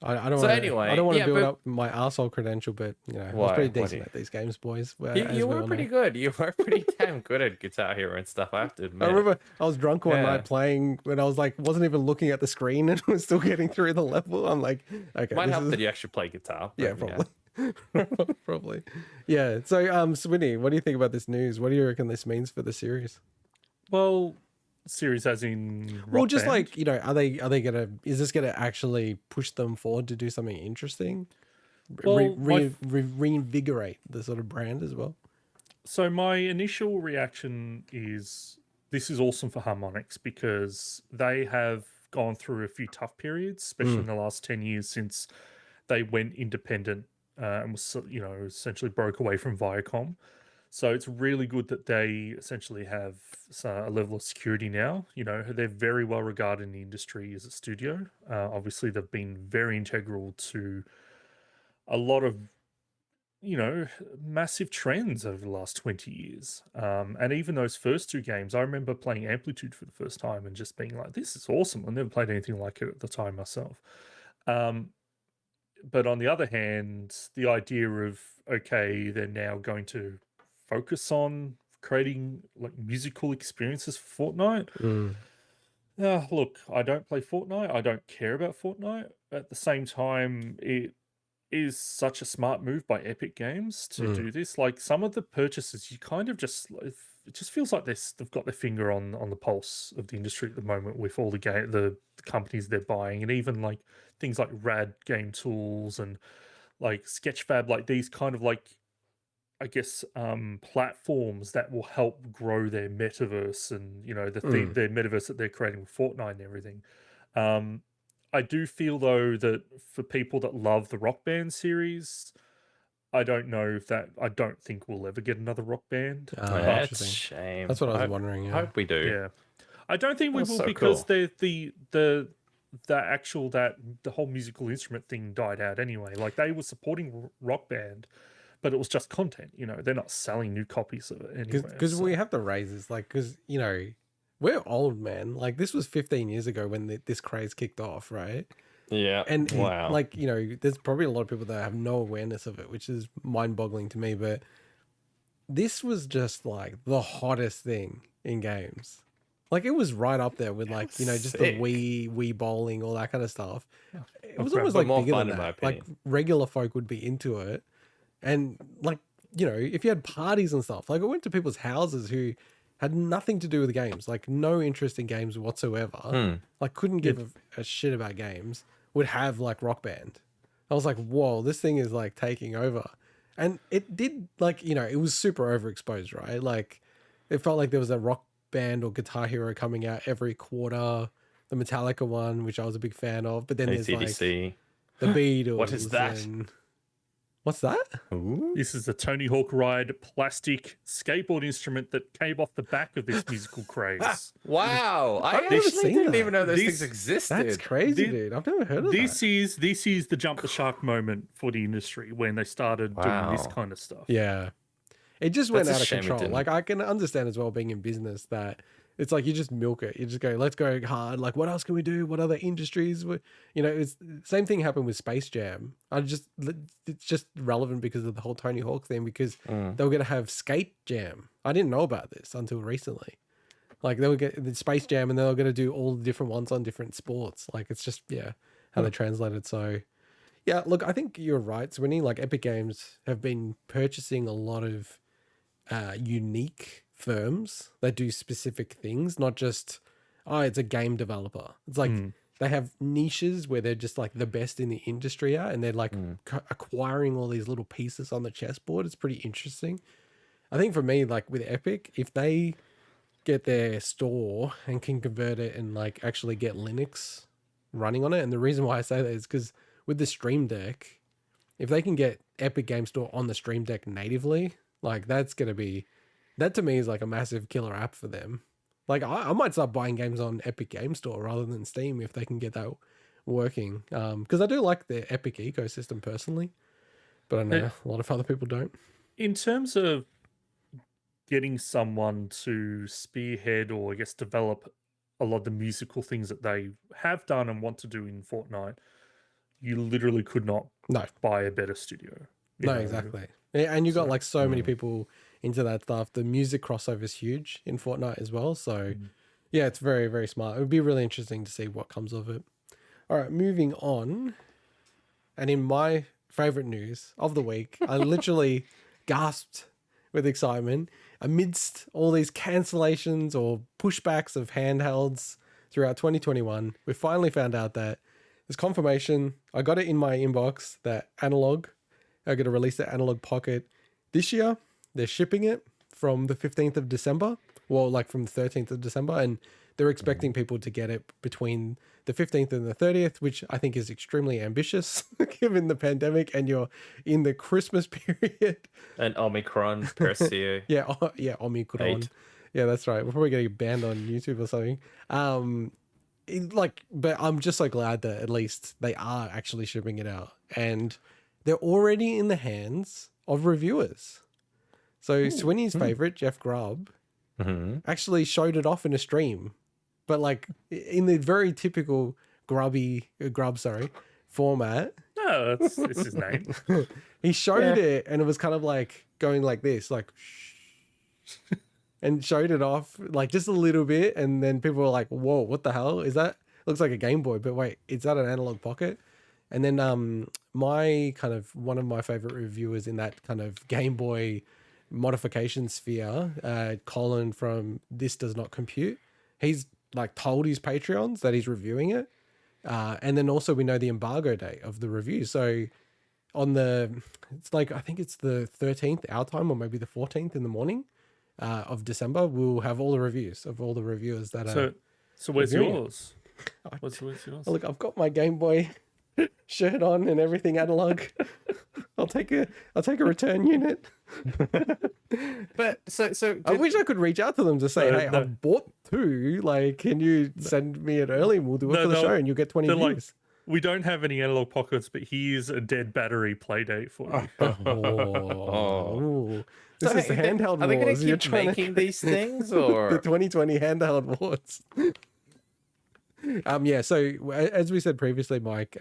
I don't So want anyway, I don't want to yeah, build but- up my arsehole credential, but I was Why? pretty What do decent you- at these games, boys. You were pretty good. You were pretty damn good at Guitar Hero and stuff, I have to admit. I remember I was drunk one Yeah. night playing when I was wasn't even looking at the screen and was still getting through the level. I'm like, okay, Might this help is... that you actually play guitar. Yeah, but, probably. Probably. Yeah. So, Swinny, what do you think about this news? What do you reckon this means for the series? Well, series as in Well, Rock just Band. is this gonna actually push them forward to do something interesting? Well, Reinvigorate the sort of brand as well. So my initial reaction is this is awesome for Harmonix because they have gone through a few tough periods, especially in the last 10 years since they went independent and was essentially broke away from Viacom. So it's really good that they essentially have a level of security now. They're very well regarded in the industry as a studio. Obviously, they've been very integral to a lot of massive trends over the last 20 years. And even those first 2 games, I remember playing Amplitude for the first time and just being like, this is awesome. I never played anything like it at the time myself. But on the other hand, the idea of, okay, they're now going to focus on creating like musical experiences for Fortnite. Look, I don't play Fortnite. I don't care about Fortnite. At the same time, it is such a smart move by Epic Games to do this. Like some of the purchases, you kind of it just feels like they've got their finger on the pulse of the industry at the moment with all the companies they're buying, and even like things like Rad Game Tools and like Sketchfab, like these kind of like I guess, platforms that will help grow their metaverse and, their metaverse that they're creating with Fortnite and everything. I do feel, though, that for people that love the Rock Band series, I don't know if that, I don't think we'll ever get another Rock Band. That's a Interesting. shame. That's what I was wondering. Yeah. Hope we do. Yeah. I don't think we That's will so because cool. the whole musical instrument thing died out anyway. Like, they were supporting Rock Band, but it was just content. They're not selling new copies of it anyway. Because we have the raises, like, because we're old, man. Like, this was 15 years ago when this craze kicked off, right? Yeah. And wow. like, there's probably a lot of people that have no awareness of it, which is mind-boggling to me. But this was just like the hottest thing in games. Like, it was right up there with, like, just the Wii bowling, all that kind of stuff. It was almost like bigger than that. Like, regular folk would be into it. And like, if you had parties and stuff, like, I went to people's houses who had nothing to do with games, like no interest in games whatsoever, like couldn't give a shit about games, would have like Rock Band. I was like, whoa, this thing is like taking over. And it did, like, it was super overexposed, right? Like, it felt like there was a Rock Band or Guitar Hero coming out every quarter. The Metallica one, which I was a big fan of, but then there's like the Beatles. What is that? What's that? Ooh. This is the Tony Hawk Ride plastic skateboard instrument that came off the back of this musical craze. Wow. I I've never actually seen didn't that. even know those things existed. That's crazy, dude. I've never heard of This that. is the jump the shark moment for the industry when they started doing this kind of stuff. Yeah. It just went That's a out of shame it control. didn't. Like, I can understand as well, being in business, that it's like you just milk it. You just go, let's go hard. Like, what else can we do? What other industries? It's same thing happened with Space Jam. It's just relevant because of the whole Tony Hawk thing, because they were going to have Skate Jam. I didn't know about this until recently. Like, they would get the Space Jam and they were going to do all the different ones on different sports. Like, it's just, how they translate it. So, yeah, look, I think you're right, Swinny. Like, Epic Games have been purchasing a lot of unique firms that do specific things, not just, it's a game developer. It's like they have niches where they're just like the best in the industry at, and they're like acquiring all these little pieces on the chessboard. It's pretty interesting. I think for me, like with Epic, if they get their store and can convert it and like actually get Linux running on it, and the reason why I say that is because with the Stream Deck, if they can get Epic Game Store on the Stream Deck natively, like that to me is like a massive killer app for them. Like, I might start buying games on Epic Game Store rather than Steam if they can get that working. Because I do like the Epic ecosystem personally, but I know a lot of other people don't. In terms of getting someone to spearhead or I guess develop a lot of the musical things that they have done and want to do in Fortnite, you literally could not buy a better studio. No, exactly. Yeah, and you got like so many people into that stuff. The music crossover is huge in Fortnite as well. So yeah, it's very, very smart. It would be really interesting to see what comes of it. All right, moving on. And in my favorite news of the week, I literally gasped with excitement amidst all these cancellations or pushbacks of handhelds throughout 2021. We finally found out that there's confirmation. I got it in my inbox that Analogue are going to release the Analogue Pocket this year. They're shipping it from the 15th of December. Well, like from the 13th of December. And they're expecting people to get it between the 15th and the 30th, which I think is extremely ambitious given the pandemic and you're in the Christmas period. And Omicron, Perseo. Yeah, Omicron. 8. Yeah, that's right. We're probably getting banned on YouTube or something. But I'm just so glad that at least they are actually shipping it out. And they're already in the hands of reviewers. So Swinny's favorite, Jeff Grubb, actually showed it off in a stream, but like in the very typical Grubb format. No, that's his name. He showed it and it was kind of like going like this, like shh, and showed it off like just a little bit. And then people were like, whoa, what the hell is that? Looks like a Game Boy, but wait, is that an Analogue Pocket? And then one of my favorite reviewers in that kind of Game Boy modification sphere, Colin from This Does Not Compute, he's like told his Patreons that he's reviewing it. And then also we know the embargo date of the review. So on it's like, I think it's the 13th our time, or maybe the 14th in the morning of December. We'll have all the reviews of all the reviewers that are. So where's reviewing it. yours? Where's yours? Look, I've got my Game Boy shirt on and everything analog. I'll take a return unit. But so I wish I could reach out to them to say, hey, no. I've bought 2. Like, can you send me it early and we'll do it for the show and you'll get 20 like, views. we don't have any Analog Pockets, but here's a dead battery play date for you. Oh. This is the handheld Are they going wars. to You're keep trying making to these things, the or 2020 handheld wars. Yeah, so as we said previously, Mike,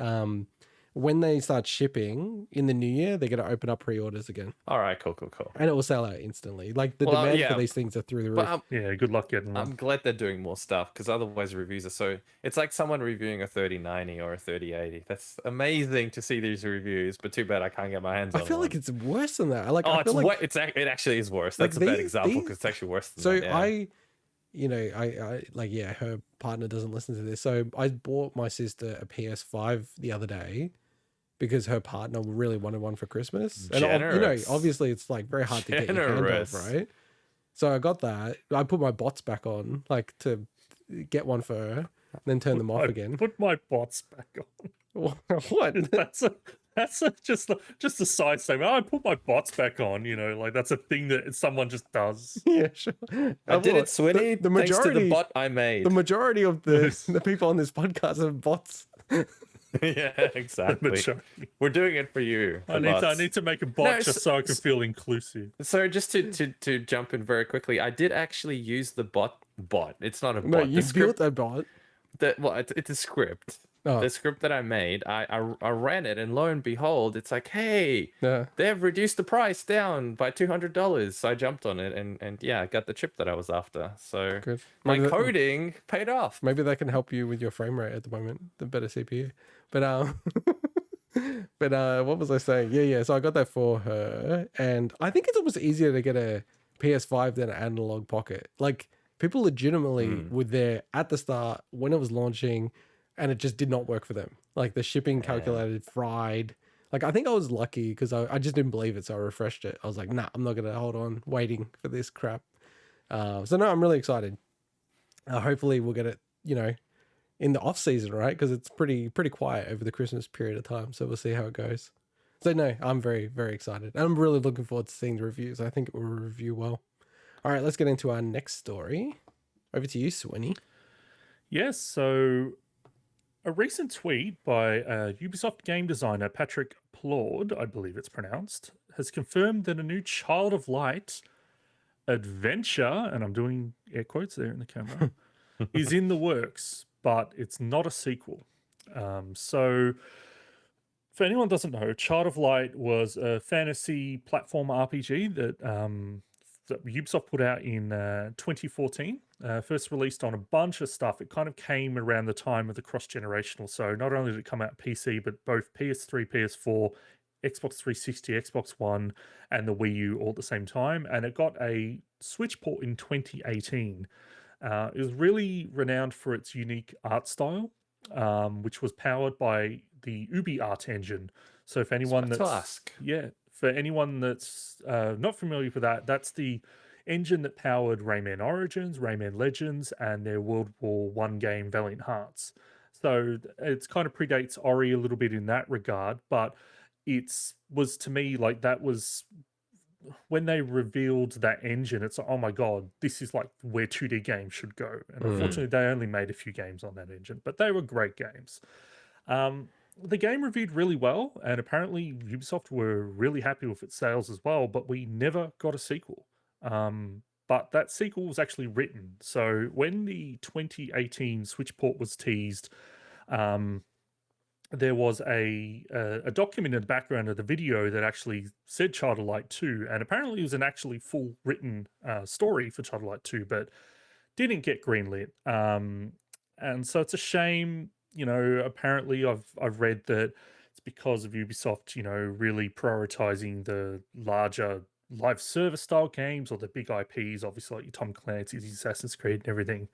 when they start shipping in the new year, they're going to open up pre-orders again. all right, cool. And it will sell out instantly. Like, the demand for these things are through the roof. But Yeah, good luck getting I'm them. glad they're doing more stuff, because otherwise reviews are so. It's like someone reviewing a 3090 or a 3080. That's amazing to see these reviews, but too bad I can't get my hands on. I feel like it's worse than that. Like, Oh, I feel like it actually is worse. like That's a bad these- example, because it's actually worse than so that. Yeah. I like, yeah, her partner doesn't listen to this. So I bought my sister a PS5 the other day because her partner really wanted one for Christmas. And Generous. obviously it's like very hard to get your hand Generous. of, right? So I got that. I put my bots back on, like, to get one for her, and then turn them off again. Put my bots back on. What? That's just a side statement. I put my bots back on. You know, like that's a thing that someone just does. Yeah, sure. I did it, Swinny. The thanks to majority, the bot I made. the majority of the people on this podcast are bots. Yeah, exactly. Majority. We're doing it for you. I need to make a bot No, just so I can feel inclusive. So just to jump in very quickly, I did actually use the bot. It's not a bot. No, The you script- built a bot. it's a script. Oh. The script that I made, I ran it, and lo and behold, it's like, hey, Yeah. they've reduced the price down by $200. So I jumped on it, and yeah, I got the chip that I was after. So Good. my Maybe coding paid off. Maybe that can help you with your frame rate at the moment, the better CPU. But what was I saying? Yeah. So I got that for her, and I think it's almost easier to get a PS5 than an Analog Pocket. Like, people legitimately were there at the start when it was launching, and it just did not work for them. Like, the shipping calculated fried. Like, I think I was lucky because I just didn't believe it, so I refreshed it. I was like, nah, I'm not gonna hold on waiting for this crap. So no, I'm really excited. Hopefully we'll get it, in the off season, right? Because it's pretty quiet over the Christmas period of time. So we'll see how it goes. So no, I'm very, very excited. And I'm really looking forward to seeing the reviews. I think it will review well. All right, let's get into our next story. Over to you, Swinny. Yes, so a recent tweet by Ubisoft game designer Patrick Plaud, I believe it's pronounced, has confirmed that a new Child of Light adventure, and I'm doing air quotes there in the camera, is in the works, but it's not a sequel. So for anyone who doesn't know, Child of Light was a fantasy platform RPG that Ubisoft put out in 2014. First released on a bunch of stuff. It kind of came around the time of the cross-generational. So not only did it come out PC, but both PS3, PS4, Xbox 360, Xbox One, and the Wii U all at the same time. And it got a Switch port in 2018. It was really renowned for its unique art style, which was powered by the Ubi art engine. So if anyone for anyone that's not familiar with that, that's the engine that powered Rayman Origins, Rayman Legends, and their World War One game Valiant Hearts. So it's kind of predates Ori a little bit in that regard, but was to me like that was when they revealed that engine, it's like, oh my god, this is like where 2D games should go. And unfortunately, they only made a few games on that engine, but they were great games. The game reviewed really well, and apparently Ubisoft were really happy with its sales as well, but we never got a sequel. But that sequel was actually written. So when the 2018 Switch port was teased, there was a document in the background of the video that actually said Child of Light 2, and apparently it was an actually full written story for Child of Light 2, but didn't get greenlit. And so it's a shame. Apparently I've read that it's because of Ubisoft, really prioritizing the larger live service style games or the big IPs, obviously like your Tom Clancy's, Assassin's Creed and everything.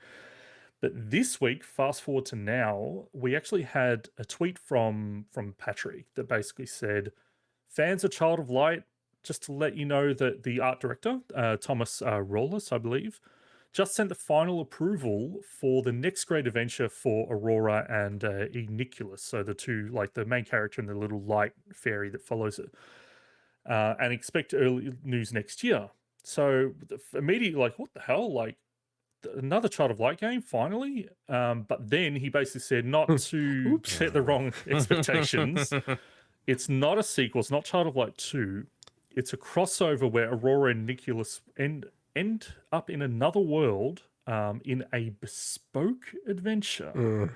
But this week, fast forward to now, we actually had a tweet from Patrick that basically said, fans of Child of Light, just to let you know that the art director, Thomas Rollis, I believe, just sent the final approval for the next great adventure for Aurora and Eniculus. So the two, like the main character and the little light fairy that follows it. And expect early news next year. So immediately, like, what the hell? Like, another Child of Light game, finally? But then he basically said not to set the wrong expectations. It's not a sequel. It's not Child of Light 2. It's a crossover where Aurora and Nicholas end up in another world in a bespoke adventure.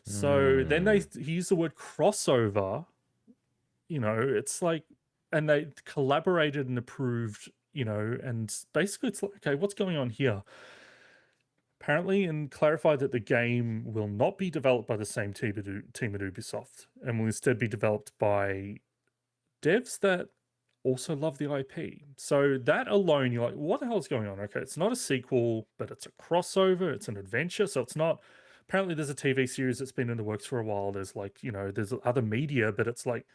So then he used the word crossover. You know, it's like, and they collaborated and approved, you know, and basically it's like, okay, what's going on here? Apparently, and clarified that the game will not be developed by the same team at Ubisoft and will instead be developed by devs that also love the IP. So that alone, you're like, what the hell is going on? Okay, it's not a sequel, but it's a crossover. It's an adventure. So it's not, apparently there's a TV series that's been in the works for a while. There's like, you know, there's other media, but it's like,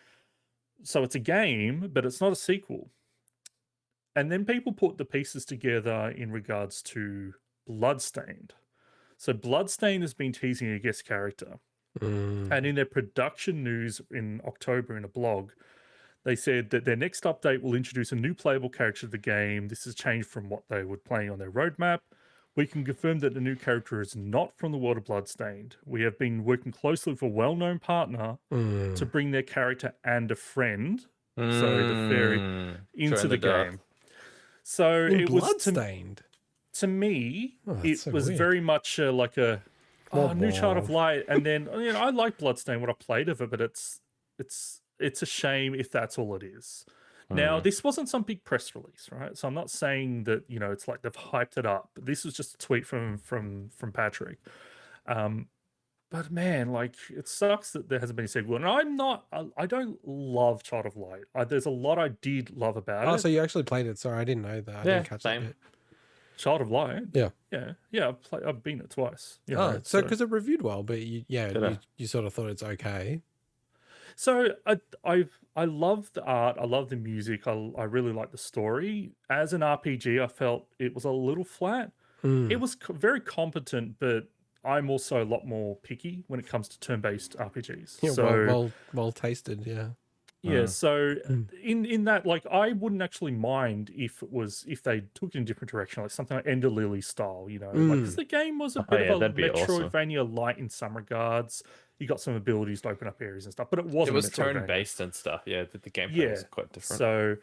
so it's a game, but it's not a sequel. And then people put the pieces together in regards to Bloodstained. So Bloodstained has been teasing a guest character. And in their production news in October in a blog, they said that their next update will introduce a new playable character to the game. This has changed from what they were playing on their roadmap. We can confirm that the new character is not from the world of Bloodstained. We have been working closely with a well-known partner to bring their character and a friend, so the fairy, into the game. So In it was Bloodstained. to me, it so was weird. very much like a new Child of Womp. Light. And then, you know, I like Bloodstained, what I played of it, but it's a shame if that's all it is. Now, this wasn't some big press release, right? So I'm not saying that, you know, it's like they've hyped it up. This was just a tweet from Patrick. But man, like, it sucks that there hasn't been a sequel. And I don't love Child of Light. There's a lot I did love about it. Oh, so you actually played it. Sorry, I didn't know that. I didn't catch that bit. Child of Light? Yeah. Yeah, I've been it twice. You Oh, know, so because it reviewed well, but you sort of thought it's okay. So I love the art. I love the music. I really like the story. As an RPG, I felt it was a little flat. It was very competent, but I'm also a lot more picky when it comes to turn-based RPGs. Yeah, So well tasted. Yeah. yeah, so in that, like, I wouldn't actually mind if they took it in a different direction, like something like Ender Lily style, you know, like, because the game was a bit of a that'd be awesome. Metroidvania light in some regards. You got some abilities to open up areas and stuff, but it wasn't. It was Metroidvania. turn-based and stuff. Yeah, the gameplay was quite different. So,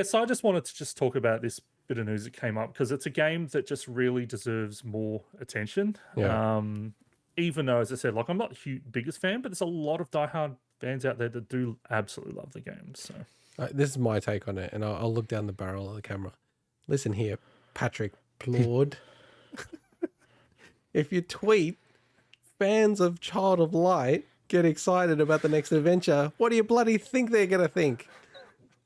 so I just wanted to just talk about this bit of news that came up because it's a game that just really deserves more attention. Yeah. Even though, as I said, like, I'm not the biggest fan, but there's a lot of diehard fans out there that do absolutely love the game. So This is my take on it, and I'll look down the barrel of the camera. Listen here, Patrick Plord. If you tweet fans of Child of Light get excited about the next adventure, what do you bloody think they're gonna think?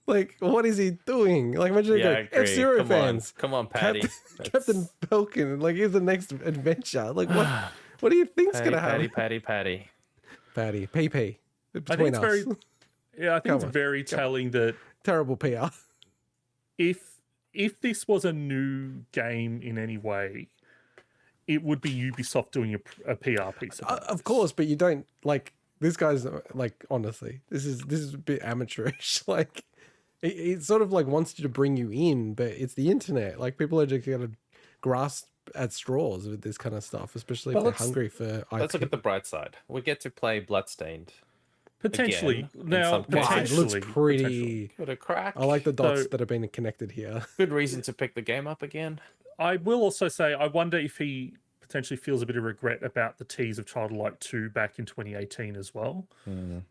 Like, what is he doing? Like, imagine Yeah, F-Zero fans. Come on, Patty. Captain Falcon. Like, here's the next adventure. Like, what do you think's gonna happen? Patty. Patty. PP. I think Between it's us. very, I think it's very telling that Terrible PR. if this was a new game in any way, it would be Ubisoft doing a PR piece of it. Of course, but you don't, like, this guy's, like, honestly, this is a bit amateurish. Like, it sort of, like, wants you to bring you in, but it's the internet. Like, people are just going to grasp at straws with this kind of stuff, especially if they're hungry for IP. Let's look at the bright side. We get to play Bloodstained. Potentially. Again, Now, in some cases. It looks potentially. pretty... Give it a crack. I like the dots So- that have been connected here. Good reason to pick the game up again. I will also say, I wonder if he potentially feels a bit of regret about the tease of Child of Light 2 back in 2018 as well.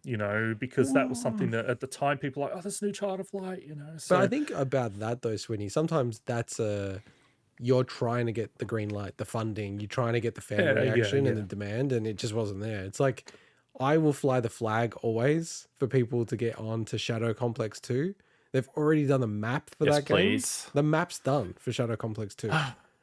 You know, because that was something that at the time people were like, oh, this new Child of Light, you know. So But I think about that, though, Swinny, sometimes that's you're trying to get the green light, the funding, you're trying to get the fan reaction and the demand, and it just wasn't there. It's like, I will fly the flag always for people to get on to Shadow Complex 2. They've already done the map for that game. Please. The map's done for Shadow Complex 2,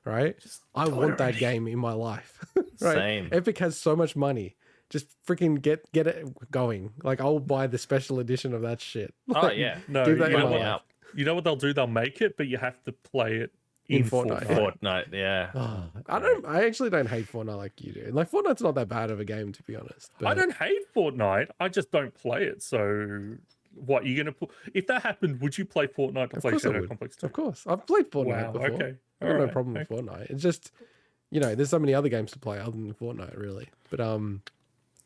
right? I want that game in my life. Right? Same. Epic has so much money. Just freaking get it going. Like, I'll buy the special edition of that shit. Oh Like, yeah. No, give that you in know my what? life. You know what they'll do? They'll make it, but you have to play it In in Fortnite. Fortnite. Fortnite, yeah. Oh, I actually don't hate Fortnite like you do. Like, Fortnite's not that bad of a game, to be honest. I but- don't hate Fortnite. I just don't play it. So what you're gonna put? If that happened, would you play Fortnite to Of play course I Shadow would. Complex 2? Of course. I've played Fortnite Wow. before. Okay. I've got no Alright, problem with Fortnite. It's just, there's so many other games to play other than Fortnite, really. But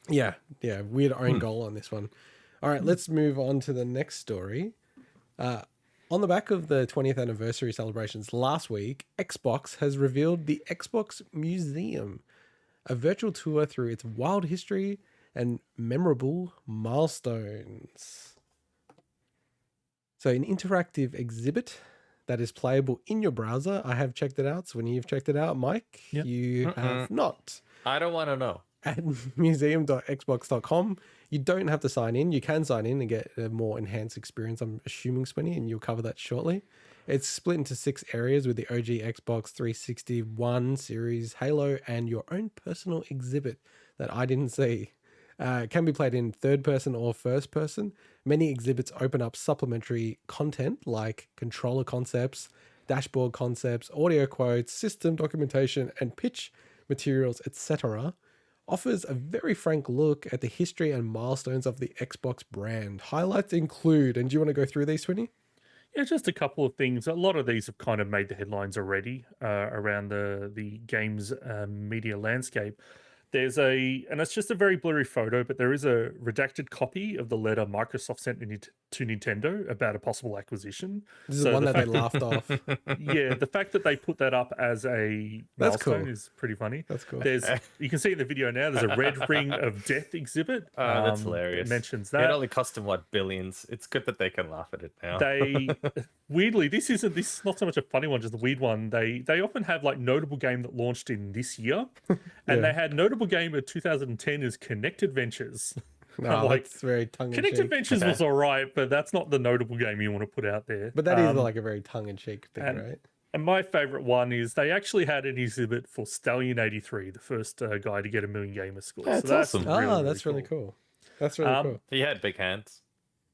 yeah, weird own goal on this one. All right, let's move on to the next story. On the back of the 20th anniversary celebrations last week, Xbox has revealed the Xbox Museum, a virtual tour through its wild history and memorable milestones. So, an interactive exhibit that is playable in your browser. I have checked it out. So, when you've checked it out, Mike, Yep. you have not. I don't want to know. At museum.xbox.com, you don't have to sign in. You can sign in and get a more enhanced experience, I'm assuming, Swinny, and you'll cover that shortly. It's split into 6 areas with the OG Xbox 360 One series, Halo, and your own personal exhibit that I didn't see. Can be played in third person or first person. Many exhibits open up supplementary content like controller concepts, dashboard concepts, audio quotes, system documentation, and pitch materials, etc. Offers a very frank look at the history and milestones of the Xbox brand. Highlights include, and do you want to go through these, Swinny? Yeah, just a couple of things. A lot of these have kind of made the headlines already around the games media landscape. There's and it's just a very blurry photo, but there is a redacted copy of the letter Microsoft sent to Nintendo about a possible acquisition. This is the one that they laughed off. Yeah, the fact that they put that up as a That's milestone cool. is pretty funny. That's cool. You can see in the video now, there's a red ring of death exhibit. That's hilarious. It mentions It that. only cost them what, billions. It's good that they can laugh at it now. They weirdly, this is not so much a funny one, just a weird one. They often have like notable game that launched in this year, and they had notable game of 2010 as Connected Ventures. No, like, that's very tongue-in-cheek. Connected Ventures was all right, but that's not the notable game you want to put out there. But that is like a very tongue-in-cheek thing, right? And my favorite one is they actually had an exhibit for Stallion 83, the first guy to get 1 million gamer score. That's awesome. That's really cool. That's really cool. He had big hands.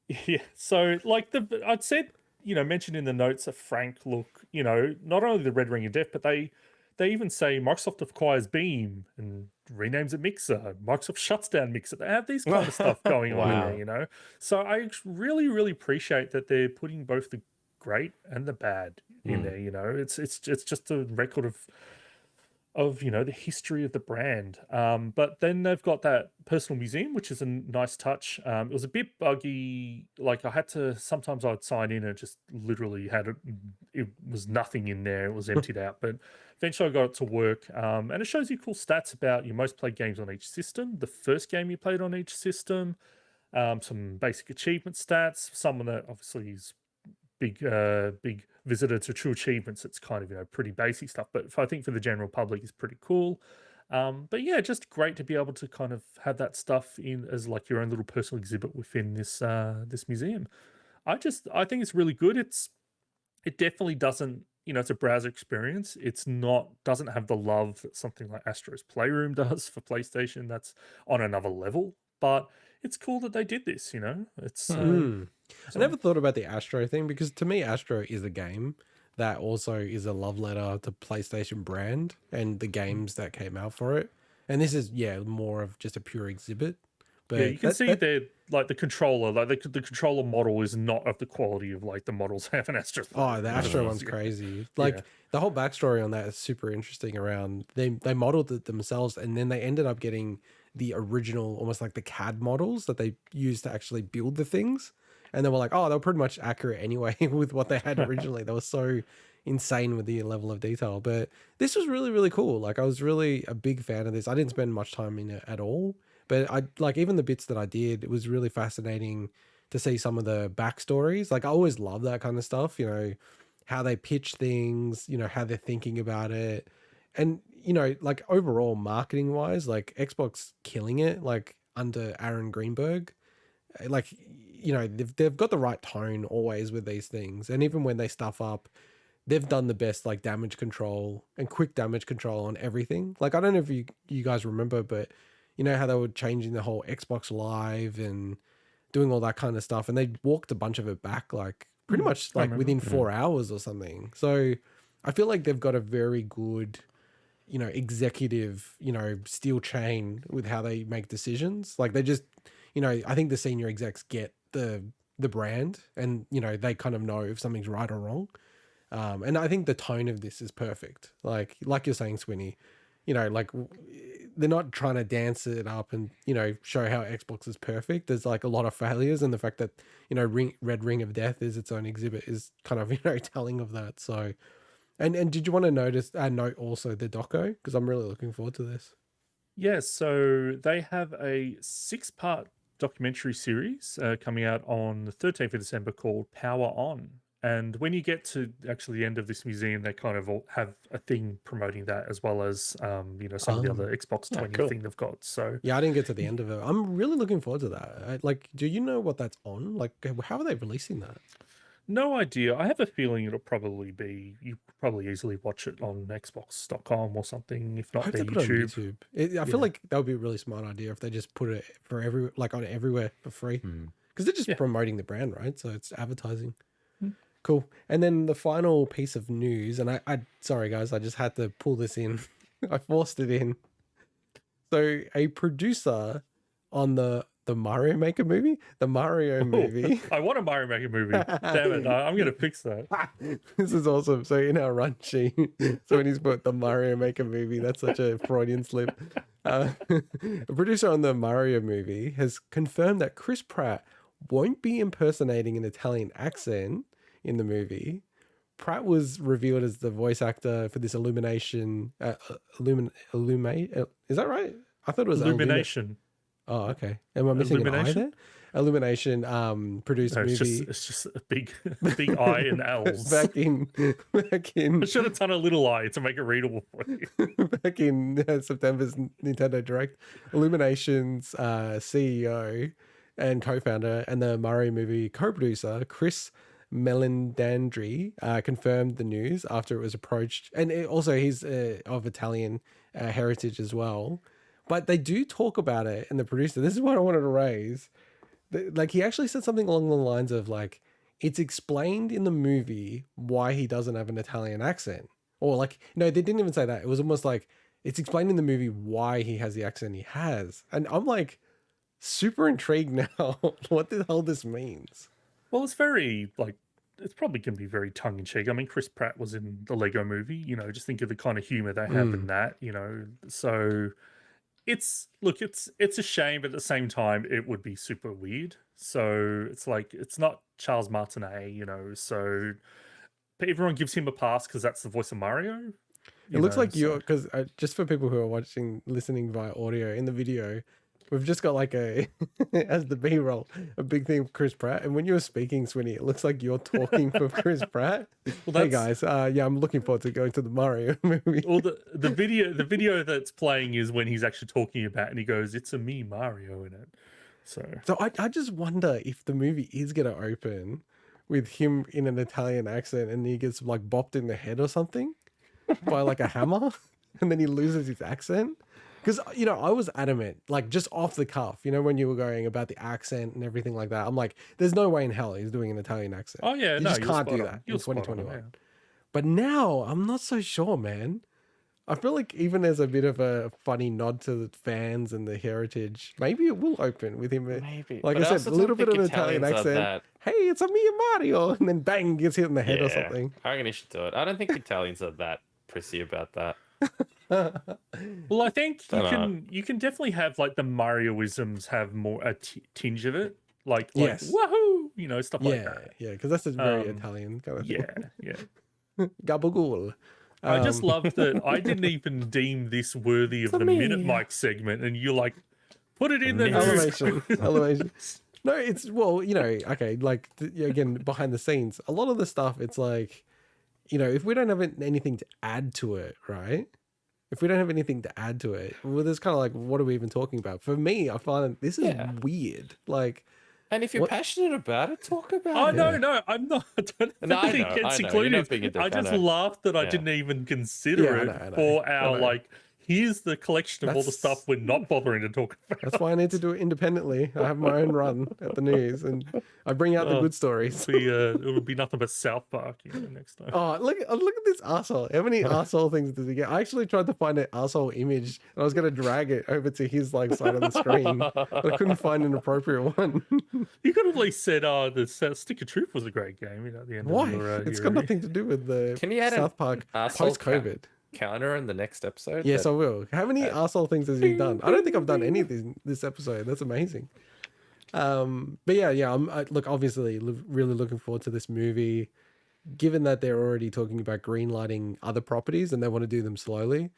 Yeah, so like I'd said, mentioned in the notes a frank look, not only the red ring of death, but they even say Microsoft acquires Beam and renames it Mixer. Microsoft shuts down Mixer. They have these kind of stuff going on in there, So I really, really appreciate that they're putting both the great and the bad in there. It's just a record of the history of the brand. But then they've got that personal museum, which is a nice touch. It was a bit buggy. Like sometimes I'd sign in and just literally it was nothing in there. It was emptied out. But eventually I got it to work. And it shows you cool stats about your most played games on each system, the first game you played on each system, some basic achievement stats, someone that obviously is big visitor to True Achievements. It's kind of pretty basic stuff, but I think for the general public it's pretty cool. But yeah, just great to be able to kind of have that stuff in as like your own little personal exhibit within this museum. I think it's really good. It definitely doesn't, it's a browser experience. Doesn't have the love that something like Astro's Playroom does for PlayStation. That's on another level, but it's cool that they did this, It's I never thought about the Astro thing because to me, Astro is a game that also is a love letter to PlayStation brand and the games that came out for it. And this is, more of just a pure exhibit. But yeah, you can see there, like the controller, like the controller model is not of the quality of like the models have in Astro. Oh, the Astro one's crazy. Like the whole backstory on that is super interesting around they modeled it themselves and then they ended up getting the original, almost like the CAD models that they used to actually build the things. And they were like, oh, they were pretty much accurate anyway with what they had originally. They were so insane with the level of detail. But this was really, really cool. Like I was really a big fan of this. I didn't spend much time in it at all. But I like even the bits that I did, it was really fascinating to see some of the backstories. Like I always love that kind of stuff, how they pitch things, how they're thinking about it. And, like overall marketing wise, like Xbox killing it, like under Aaron Greenberg, like, they've got the right tone always with these things. And even when they stuff up, they've done the best like damage control and quick damage control on everything. Like, I don't know if you guys remember, but you know how they were changing the whole Xbox Live and doing all that kind of stuff, and they walked a bunch of it back, like pretty much like within 4 hours or something. So I feel like they've got a very good, you know, executive, you know, steel chain with how they make decisions. Like they just, you know, I think the senior execs get the brand, and you know, they kind of know if something's right or wrong. And I think the tone of this is perfect. Like you're saying, Swinny, you know, like they're not trying to dance it up and, you know, show how Xbox is perfect. There's like a lot of failures, and the fact that, you know, Red Ring of Death is its own exhibit is kind of, you know, telling of that. So, and did you want to note also the doco? Because I'm really looking forward to this. Yeah, so they have a 6-part documentary series coming out on the 13th of December called Power On. And when you get to actually the end of this museum, they kind of all have a thing promoting that, as well as you know, some of the other Xbox 20 thing they've got. So yeah, I didn't get to the end of it. I'm really looking forward to that. Like, do you know what that's on? Like, how are they releasing that? no idea. I have a feeling it'll probably be, you could probably easily watch it on Xbox.com or something, if I not hope their they put it on YouTube. YouTube. I feel like that would be a really smart idea if they just put it for on everywhere for free, because they're just promoting the brand, right? So it's advertising. Cool. And then the final piece of news, and I sorry guys, I just had to pull this in. I forced it in. So a producer on the Mario Maker movie, I want a Mario Maker movie. Damn it! I'm gonna fix that. This is awesome. So in our run sheet, so when he's put the Mario Maker movie, that's such a Freudian slip. A producer on the Mario movie has confirmed that Chris Pratt won't be impersonating an Italian accent in the movie. Pratt was revealed as the voice actor for this Illumination. Is that right? I thought it was Illumination. Oh, okay. Am I missing an I there? Illumination produced movie. It's just a big I and L's. back in. I should have done a little I to make it readable for you. Back in September's Nintendo Direct, Illumination's CEO and co-founder and the Mario movie co-producer Chris Meledandri confirmed the news after it was approached, and also he's of Italian heritage as well. But they do talk about it, and the producer, this is what I wanted to raise. Like, he actually said something along the lines of, like, it's explained in the movie why he doesn't have an Italian accent. Or, like, no, they didn't even say that. It was almost like, it's explained in the movie why he has the accent he has. And I'm, like, super intrigued now what the hell this means. Well, it's very, like, it's probably going to be very tongue-in-cheek. I mean, Chris Pratt was in the Lego movie, you know, just think of the kind of humor they have in that, you know. So it's a shame, but at the same time, it would be super weird. So it's like, it's not Charles Martinet, you know, so everyone gives him a pass because that's the voice of Mario. It looks like you're, because just for people who are listening via audio, in the video, we've just got like as the B-roll, a big thing of Chris Pratt. And when you were speaking, Swinny, it looks like you're talking for Chris Pratt. Well, hey guys, yeah, I'm looking forward to going to the Mario movie. Well, the video that's playing is when he's actually talking about, and he goes, "It's a me Mario" in it. So I just wonder if the movie is going to open with him in an Italian accent, and he gets like bopped in the head or something by like a hammer, and then he loses his accent. Because, you know, I was adamant, like just off the cuff, you know, when you were going about the accent and everything like that. I'm like, there's no way in hell he's doing an Italian accent. Oh, yeah, you just can't do that in 2021. Yeah. But now I'm not so sure, man. I feel like even as a bit of a funny nod to the fans and the heritage, maybe it will open with him. Maybe. Like but I said, a little bit of an Italian accent. Hey, it's a me and Mario. And then bang, gets hit in the head or something. I reckon he should do it. I don't think Italians are that prissy about that. Well, I think you can definitely have like the Marioisms have more a tinge of it, like yes. woohoo, you know, stuff like that. Yeah, because that's a very Italian kind of thing. Yeah. Gabagool. I just love that I didn't even deem this worthy of the Minute Mike segment, and you're like, put it in the elevation. No, it's, well, you know, okay, like again, behind the scenes, a lot of the stuff, it's like, you know, if we don't have anything to add to it, right? If we don't have anything to add to it, well, there's kind of like, what are we even talking about? For me, I find this is weird. Like, and if you're passionate about it, talk about it. Oh, no, I'm not. I don't think it gets included. I just laughed that I didn't even consider it for our like here's the collection of all the That's- stuff we're not bothering to talk about. That's why I need to do it independently. I have my own run at the news, and I bring out the good stories. It'll be nothing but South Park next time. Oh, look at this arsehole. How many arsehole things does he get? I actually tried to find an arsehole image, and I was going to drag it over to his side of the screen, but I couldn't find an appropriate one. You could have at least said, the Stick of Truth was a great game, at the end Why? of your It's your got nothing to do with the Can you add South Park arsehole post-COVID. counter in the next episode? Yes, I will. How many arsehole things has he done? I don't think I've done any of this episode. That's amazing. But yeah, look, obviously really looking forward to this movie. Given that they're already talking about greenlighting other properties and they want to do them slowly,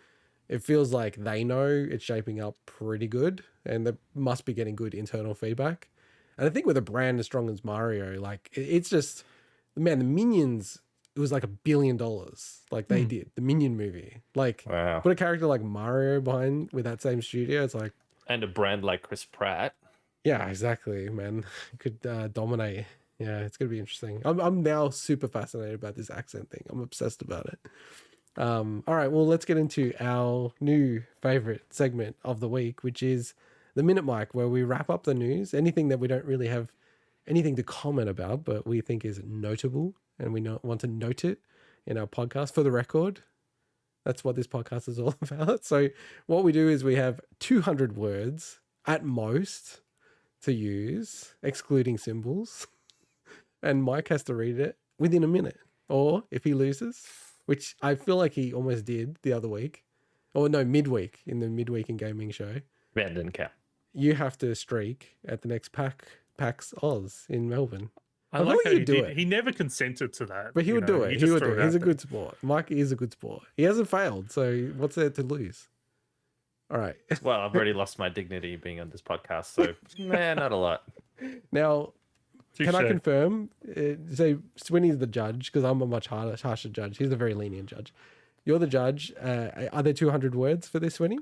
it feels like they know it's shaping up pretty good and they must be getting good internal feedback. And I think with a brand as strong as Mario, like it's just, man, the Minions, it was like $1 billion. Like they did the Minion movie. Like Wow. put a character like Mario behind with that same studio. It's like, And a brand like Chris Pratt. yeah, exactly, man. It could dominate. Yeah, it's gonna be interesting. I'm now super fascinated about this accent thing. I'm obsessed about it. All right, well, let's get into our new favorite segment of the week, which is the Minute Mic, where we wrap up the news, anything that we don't really have anything to comment about, but we think is notable, and we want to note it in our podcast for the record. That's what this podcast is all about. So what we do is we have 200 words at most to use, excluding symbols. And Mike has to read it within a minute. Or if he loses, which I feel like he almost did the other week, or no, midweek in the Midweek in Gaming show, Yeah, didn't count. you have to streak at the next PAX Oz in Melbourne. I feel like like how he'd do it. he never consented to that. But he would do it. He just would threw do it. out He's a there. good sport. Mike is a good sport. He hasn't failed, so what's there to lose? All right. Well, I've already lost my dignity being on this podcast, so not a lot. Now, can I Touche. confirm? Say Swinny's the judge because I'm a much harsher judge. He's a very lenient judge. You're the judge. Are there 200 words for this, Swinny?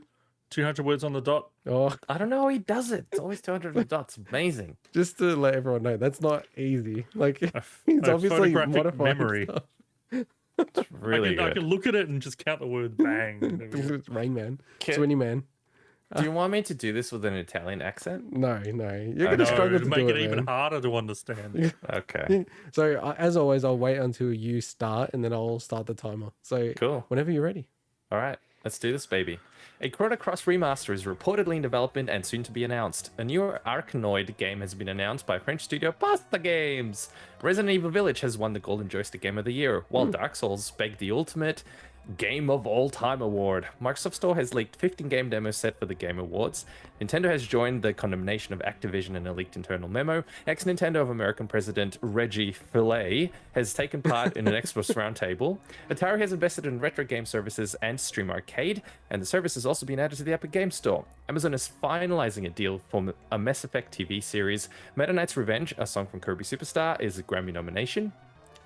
200 words on the dot. Oh, I don't know how he does it. It's always 200 dots. Amazing. just to let everyone know, that's not easy. Like he's A obviously photographic modifying memory. stuff. It's really I good. can look at it and just count the word bang. It's Rain Man, Can- Swinny Man. Do you want me to do this with an Italian accent? No, you're I gonna know, struggle to to make do it it, even man. harder to understand. Okay. So as always, I'll wait until you start, and then I'll start the timer. So Cool. whenever you're ready. All right, let's do this, baby. A Chrono Cross remaster is reportedly in development and soon to be announced. A new Arkanoid game has been announced by French studio Pasta Games. Resident Evil Village has won the Golden Joystick Game of the Year, while Dark Souls begged the ultimate Game of All Time award. Microsoft Store has leaked 15 game demos set for the Game Awards. Nintendo has joined the condemnation of Activision in a leaked internal memo. Ex-Nintendo of American President Reggie Fils has taken part in an Xbox roundtable. Atari has invested in retro game services and Stream Arcade, and the service has also been added to the Epic Games Store. Amazon is finalizing a deal for a Mass Effect TV series. Meta Knight's Revenge, a song from Kirby Superstar, is a Grammy nomination.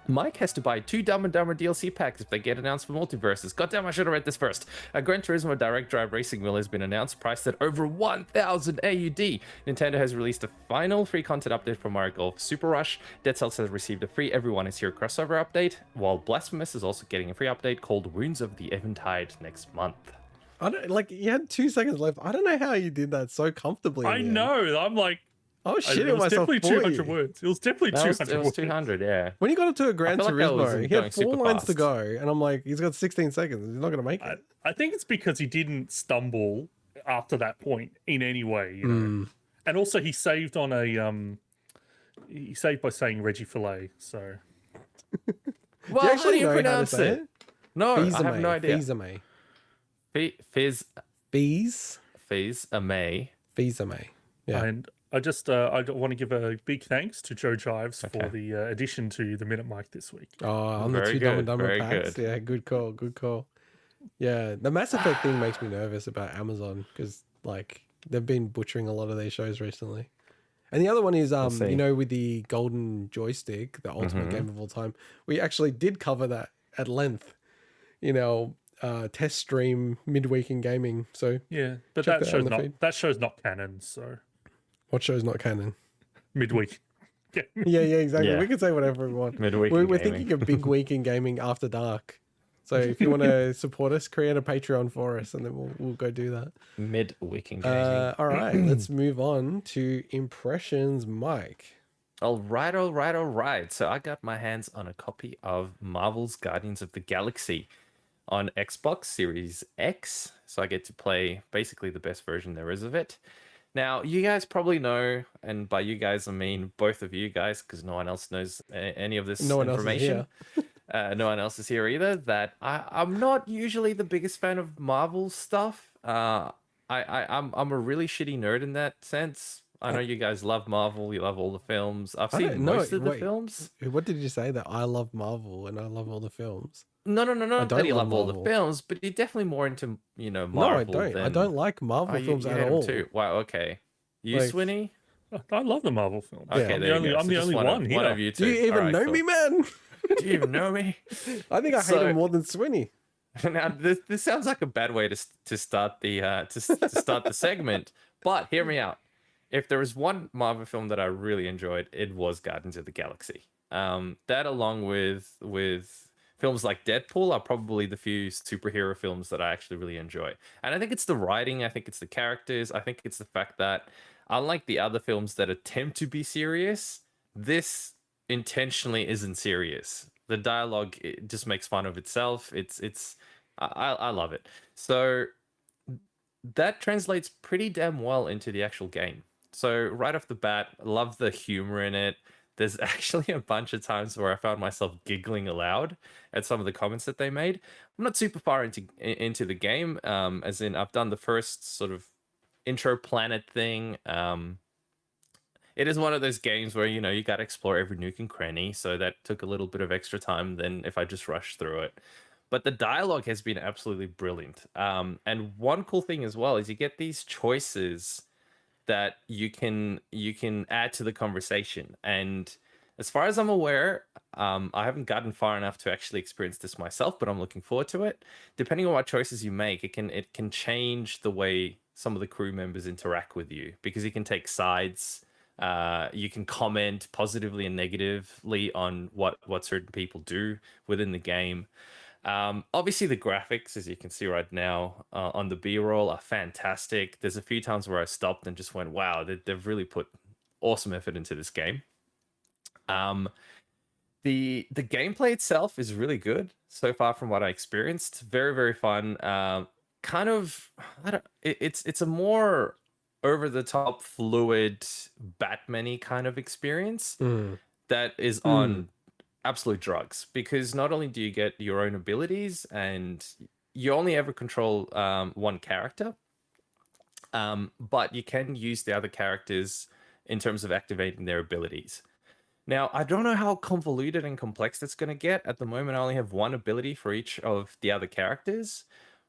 Mike has to buy 2 Dumb and Dumber DLC packs if they get announced for multiverses. Goddamn, I should have read this first. A Gran Turismo Direct Drive racing wheel has been announced, priced at over 1,000 AUD. Nintendo has released a final free content update for Mario Golf Super Rush. Dead Cells has received a free Everyone Is Here crossover update, while Blasphemous is also getting a free update called Wounds of the Eventide next month. I don't like. You had 2 seconds left. I don't know how you did that so comfortably. I man. know. I'm like, I was it shitting was myself definitely for 200 you. words. It was definitely It 200 was words. 200, yeah. When he got up to a Gran I feel like I Turismo, wasn't he had going 4 super lines to fast. go, and I'm like, he's got 16 seconds. He's not gonna make it. I think it's because he didn't stumble after that point in any way, you know. And also he saved on a he saved by saying Reggie Filet. So Well, how do you pronounce it? No, I have no idea. Fizame. Fizame. Fizame. Yeah. and I just I want to give a big thanks to Joe Jives for the addition to the Minute Mic this week. Oh, on the Very 2 Dumb and good, Dumber very packs. good. Yeah, good call. Good call. Yeah, the Mass Effect thing makes me nervous about Amazon because like they've been butchering a lot of their shows recently. And the other one is see. you know, with the golden joystick, the ultimate game of all time, we actually did cover that at length in our test stream midweek in gaming. So Yeah, but Check that that on show's the feed. that show's not canon. So what show's not canon? midweek. Yeah, exactly. Yeah. We can say whatever we want. Midweek We're in gaming. thinking of big week in gaming after dark. So if you want to support us, create a Patreon for us, and then we'll go do that. Midweek engaging. All right, let's move on to impressions, Mike. All right. So I got my hands on a copy of Marvel's Guardians of the Galaxy on Xbox Series X. So I get to play basically the best version there is of it. Now, you guys probably know, and by you guys, I mean both of you guys, because no one else knows any of this information. No one else is here either, that I'm not usually the biggest fan of Marvel stuff. I'm a really shitty nerd in that sense. I know you guys love Marvel, you love all the films. I've seen most of the films. What did you say? That I love Marvel and I love all the films? No. Not that you love all the films, but you're definitely more into, Marvel. No, I don't. I don't like Marvel films at all. Too. Wow, okay. You, Swinny? I love the Marvel films. Okay, I'm the only one here. One of you two. Do you even know me, man? Do you even know me? I think I hate him more than Swinny. Now, this sounds like a bad way to start the start the segment, but hear me out. If there was one Marvel film that I really enjoyed, it was Guardians of the Galaxy. That, along with films like Deadpool, are probably the few superhero films that I actually really enjoy. And I think it's the writing, I think it's the characters, I think it's the fact that, unlike the other films that attempt to be serious, this intentionally isn't serious. The dialogue, it just makes fun of itself. I love it. So that translates pretty damn well into the actual game. So right off the bat, I love the humor in it. There's actually a bunch of times where I found myself giggling aloud at some of the comments that they made. I'm not super far into the game, as in I've done the first sort of intro planet thing. It is one of those games where, you got to explore every nook and cranny. So that took a little bit of extra time than if I just rushed through it. But the dialogue has been absolutely brilliant. And one cool thing as well is you get these choices that you can add to the conversation. And as far as I'm aware, I haven't gotten far enough to actually experience this myself, but I'm looking forward to it. Depending on what choices you make, it can change the way some of the crew members interact with you, because you can take sides. You can comment positively and negatively on what certain people do within the game. Obviously the graphics, as you can see right now on the B-roll, are fantastic. There's a few times where I stopped and just went, wow, they've really put awesome effort into this game. The gameplay itself is really good so far from what I experienced. Very, very fun. It's a more over the top, fluid, Batman-y kind of experience that is on absolute drugs, because not only do you get your own abilities and you only ever control one character, but you can use the other characters in terms of activating their abilities. Now, I don't know how convoluted and complex that's going to get. At the moment, I only have one ability for each of the other characters,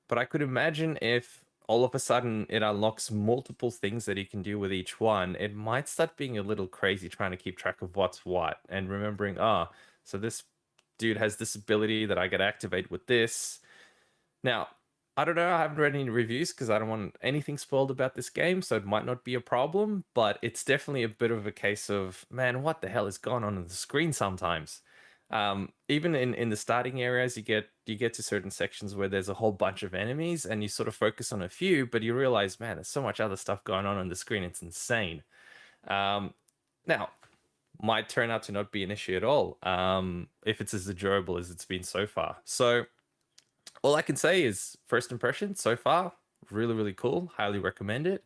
but I could imagine if all of a sudden it unlocks multiple things that you can do with each one, it might start being a little crazy trying to keep track of what's what and remembering, so this dude has this ability that I get to activate with this. Now, I don't know. I haven't read any reviews because I don't want anything spoiled about this game, so it might not be a problem, but it's definitely a bit of a case of, man, what the hell is going on the screen sometimes? Even in the starting areas, you get to certain sections where there's a whole bunch of enemies and you sort of focus on a few, but you realize, man, there's so much other stuff going on the screen. It's insane. Now, might turn out to not be an issue at all if it's as enjoyable as it's been so far. So all I can say is first impression so far, really, really cool. Highly recommend it.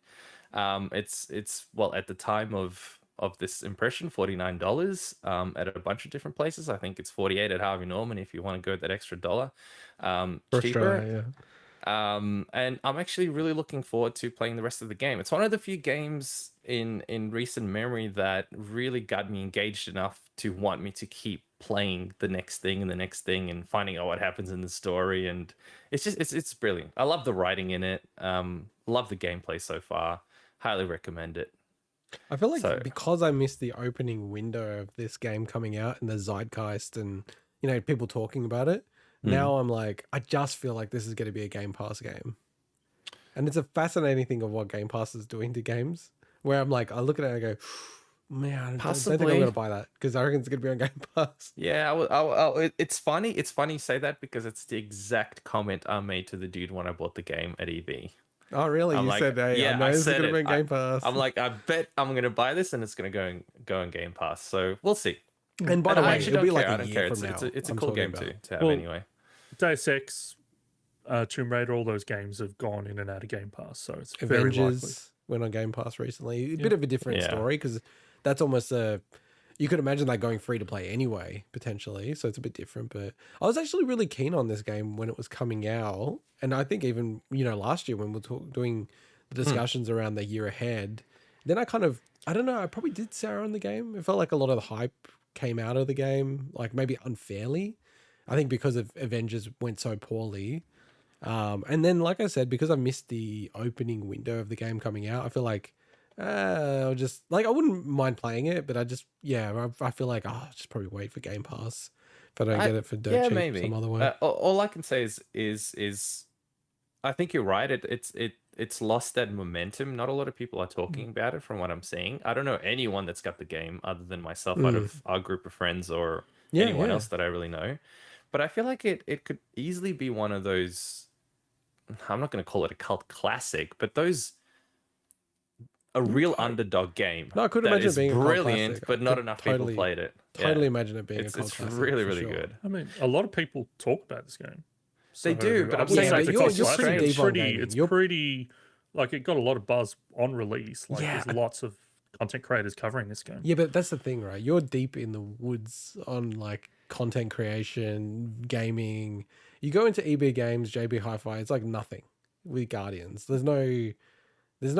It's well, at the time of this impression, $49 at a bunch of different places. I think it's $48 at Harvey Norman if you want to go that extra dollar cheaper. Australia, yeah. And I'm actually really looking forward to playing the rest of the game. It's one of the few games in recent memory that really got me engaged enough to want me to keep playing the next thing and the next thing and finding out what happens in the story. And it's brilliant. I love the writing in it. Love the gameplay so far. Highly recommend it. I feel like because I missed the opening window of this game coming out and the zeitgeist and, people talking about it, now I'm like, I just feel like this is going to be a Game Pass game. And it's a fascinating thing of what Game Pass is doing to games, where I'm like, I look at it and I go, Man, I don't think I'm Possibly. going to buy that because I reckon it's going to be on Game Pass. Yeah, it's funny. It's funny you say that because it's the exact comment I made to the dude when I bought the game at EB. Oh, really? I'm You like, said, hey, I yeah, know I this is said going to it. be on Game Pass. I'm like, I bet I'm gonna buy this and it's gonna go on Game Pass. So we'll see. And by the I way, actually it'll be don't like care. I a don't year care. from now. It's a I'm cool talking game about. to have Well, anyway. Deus Ex, Tomb Raider, all those games have gone in and out of Game Pass, so it's very likely. Avengers went on Game Pass recently. A bit of a different Yeah. story because that's almost a. You could imagine that going free to play anyway, potentially. So it's a bit different. But I was actually really keen on this game when it was coming out. And I think even, last year when we were doing the discussions around the year ahead, then I don't know, I probably did sour on the game. It felt like a lot of the hype came out of the game, like maybe unfairly. I think because of Avengers went so poorly. And then, like I said, because I missed the opening window of the game coming out, I feel like I'll just I wouldn't mind playing it, but I feel like I'll just probably wait for Game Pass if I don't get it for dirt cheap maybe some other way. All I can say is I think you're right. It's lost that momentum. Not a lot of people are talking about it from what I'm seeing. I don't know anyone that's got the game other than myself out of our group of friends or anyone else that I really know. But I feel like it could easily be one of those. I'm not going to call it a cult classic, but a real underdog game. No, I could that imagine it is being a cult brilliant, classic. but I not could enough totally- people played it. Totally Yeah. imagine it being a cult It's classic. really, for really sure. good. I mean, a lot of people talk about this game. They do, but I I'm wouldn't saying say it's a you're cult pretty classic. deep on gaming. It's You're- pretty, like, it got a lot of buzz on release. Like, Yeah. there's lots of content creators covering this game. Yeah, but that's the thing, right? You're deep in the woods on like content creation, gaming. You go into EB Games, JB Hi-Fi, it's like nothing with Guardians. There's no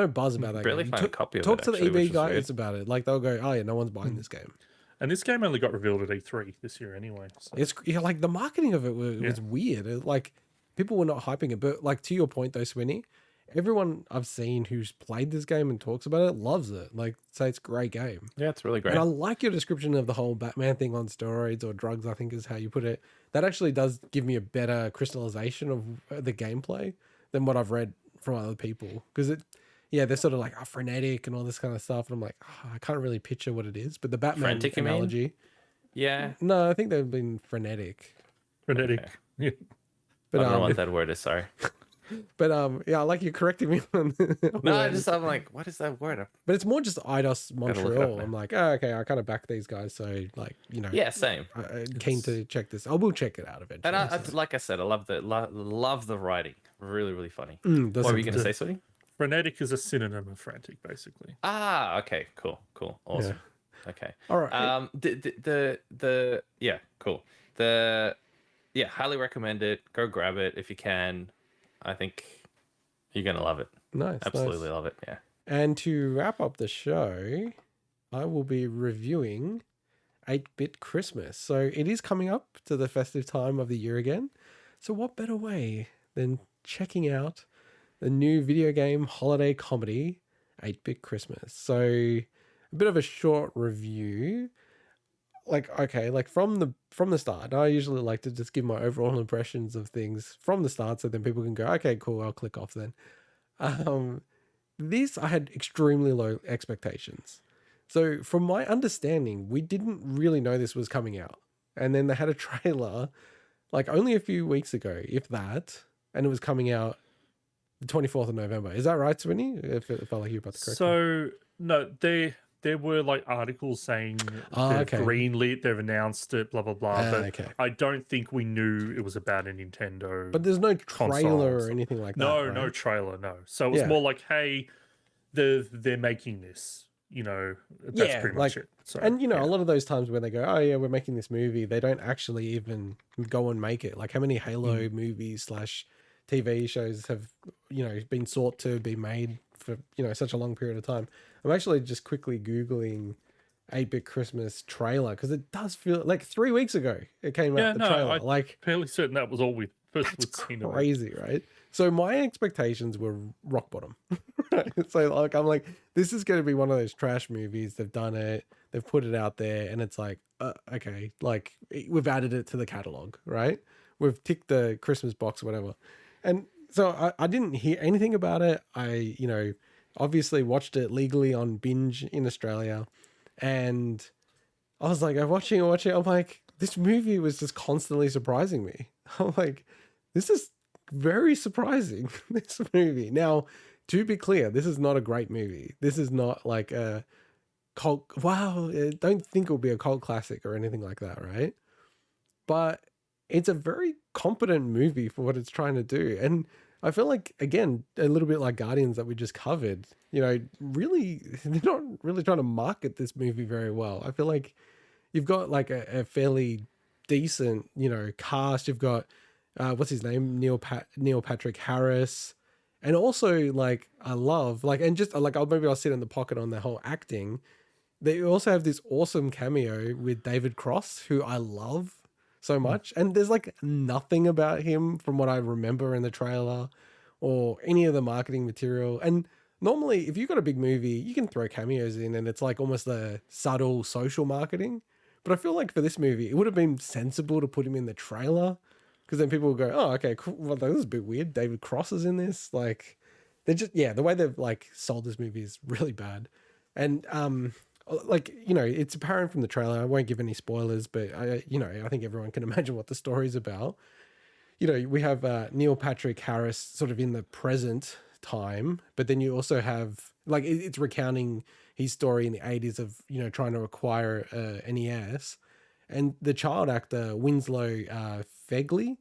buzz about that Barely game. found a copy of Talk it, to the actually, which EB is weird. guys about it. Like they'll go, oh yeah, no one's buying this game. And this game only got revealed at E3 this year anyway. So. It's like the marketing of it was weird. Like people were not hyping it, but like to your point though, Swinny, everyone I've seen who's played this game and talks about it loves it. Like say it's a great game. Yeah, it's really great. And I like your description of the whole Batman thing on steroids or drugs, I think is how you put it. That actually does give me a better crystallization of the gameplay than what I've read from other people. Because they're sort of like frenetic and all this kind of stuff. And I'm like, I can't really picture what it is. But the Batman Frantic, you mean? analogy. Yeah. No, I think they've been frenetic. Frenetic. Okay. Yeah. But I don't know what that word is, sorry. But I like you correcting me on No, I'm like, what is that word? But it's more just IDOS look it up Montreal. now. I'm like, oh, okay, I kind of back these guys, so like, Yeah, same. keen to check this. I will check it out eventually. And I like I said, I love the writing. Really, really funny. does What were sound you going to say, Swinny? Frenetic is a synonym of frantic, basically. Ah, okay, cool, awesome. Okay. All right. Cool. Highly recommend it. Go grab it if you can. I think you're gonna love it. Nice. Absolutely love it. Yeah. And to wrap up the show, I will be reviewing 8-Bit Christmas. So it is coming up to the festive time of the year again. So what better way than checking out the new video game holiday comedy, 8-Bit Christmas. So a bit of a short review. From the start, I usually like to just give my overall impressions of things from the start so then people can go, okay, cool, I'll click off then. This, I had extremely low expectations. So from my understanding, we didn't really know this was coming out. And then they had a trailer like only a few weeks ago, if that, and it was coming out the 24th of November. Is that right, Swinny? If it felt like you were about to correct me. So, no, there were like articles saying they've greenlit, they've announced it, blah, blah, blah. But I don't think we knew it was about a Nintendo. But there's no trailer console or anything like that. No, right? no trailer, no. So it was more like, hey, they're making this. That's pretty much it. So, and a lot of those times when they go, oh yeah, we're making this movie, they don't actually even go and make it. Like how many Halo movies / TV shows have been sought to be made for such a long period of time. I'm actually just quickly googling 8-Bit Christmas trailer because it does feel like 3 weeks ago it came out. The trailer, I'm fairly certain that was all we first seen. Crazy, right? So my expectations were rock bottom. So like I'm like, this is going to be one of those trash movies. They've done it, they've put it out there, and it's like, okay, like we've added it to the catalog, right? We've ticked the Christmas box, whatever. And so I didn't hear anything about it. I obviously watched it legally on Binge in Australia, And I was like, I'm watching. I'm like, this movie was just constantly surprising me. I'm like, this is very surprising, this movie. Now, to be clear, this is not a great movie. This is not like a cult. Wow, I don't think it'll be a cult classic or anything like that, right? But it's a very competent movie for what it's trying to do. And I feel like, again, a little bit like Guardians that we just covered, you know, really, they're not really trying to market this movie very well. I feel like you've got like a fairly decent, you know, cast. You've got, what's his name? Neil Patrick Harris. And also, like, I love, like, and just like, maybe I'll sit in the pocket on the whole acting. They also have this awesome cameo with David Cross, who I love so much. And there's like nothing about him from what I remember in the trailer or any of the marketing material. And normally, if you've got a big movie, you can throw cameos in and it's like almost the subtle social marketing. But I feel like for this movie, it would have been sensible to put him in the trailer, because then people will go, oh, okay, cool. Well, that was a bit weird. David Cross is in this. Like, they're just, yeah, the way they've like sold this movie is really bad. And, like, you know, it's apparent from the trailer. I won't give any spoilers, but I think everyone can imagine what the story's about. You know, we have Neil Patrick Harris sort of in the present time, but then you also have, like, it's recounting his story in the 80s of, you know, trying to acquire NES. And the child actor, Winslow Fegley,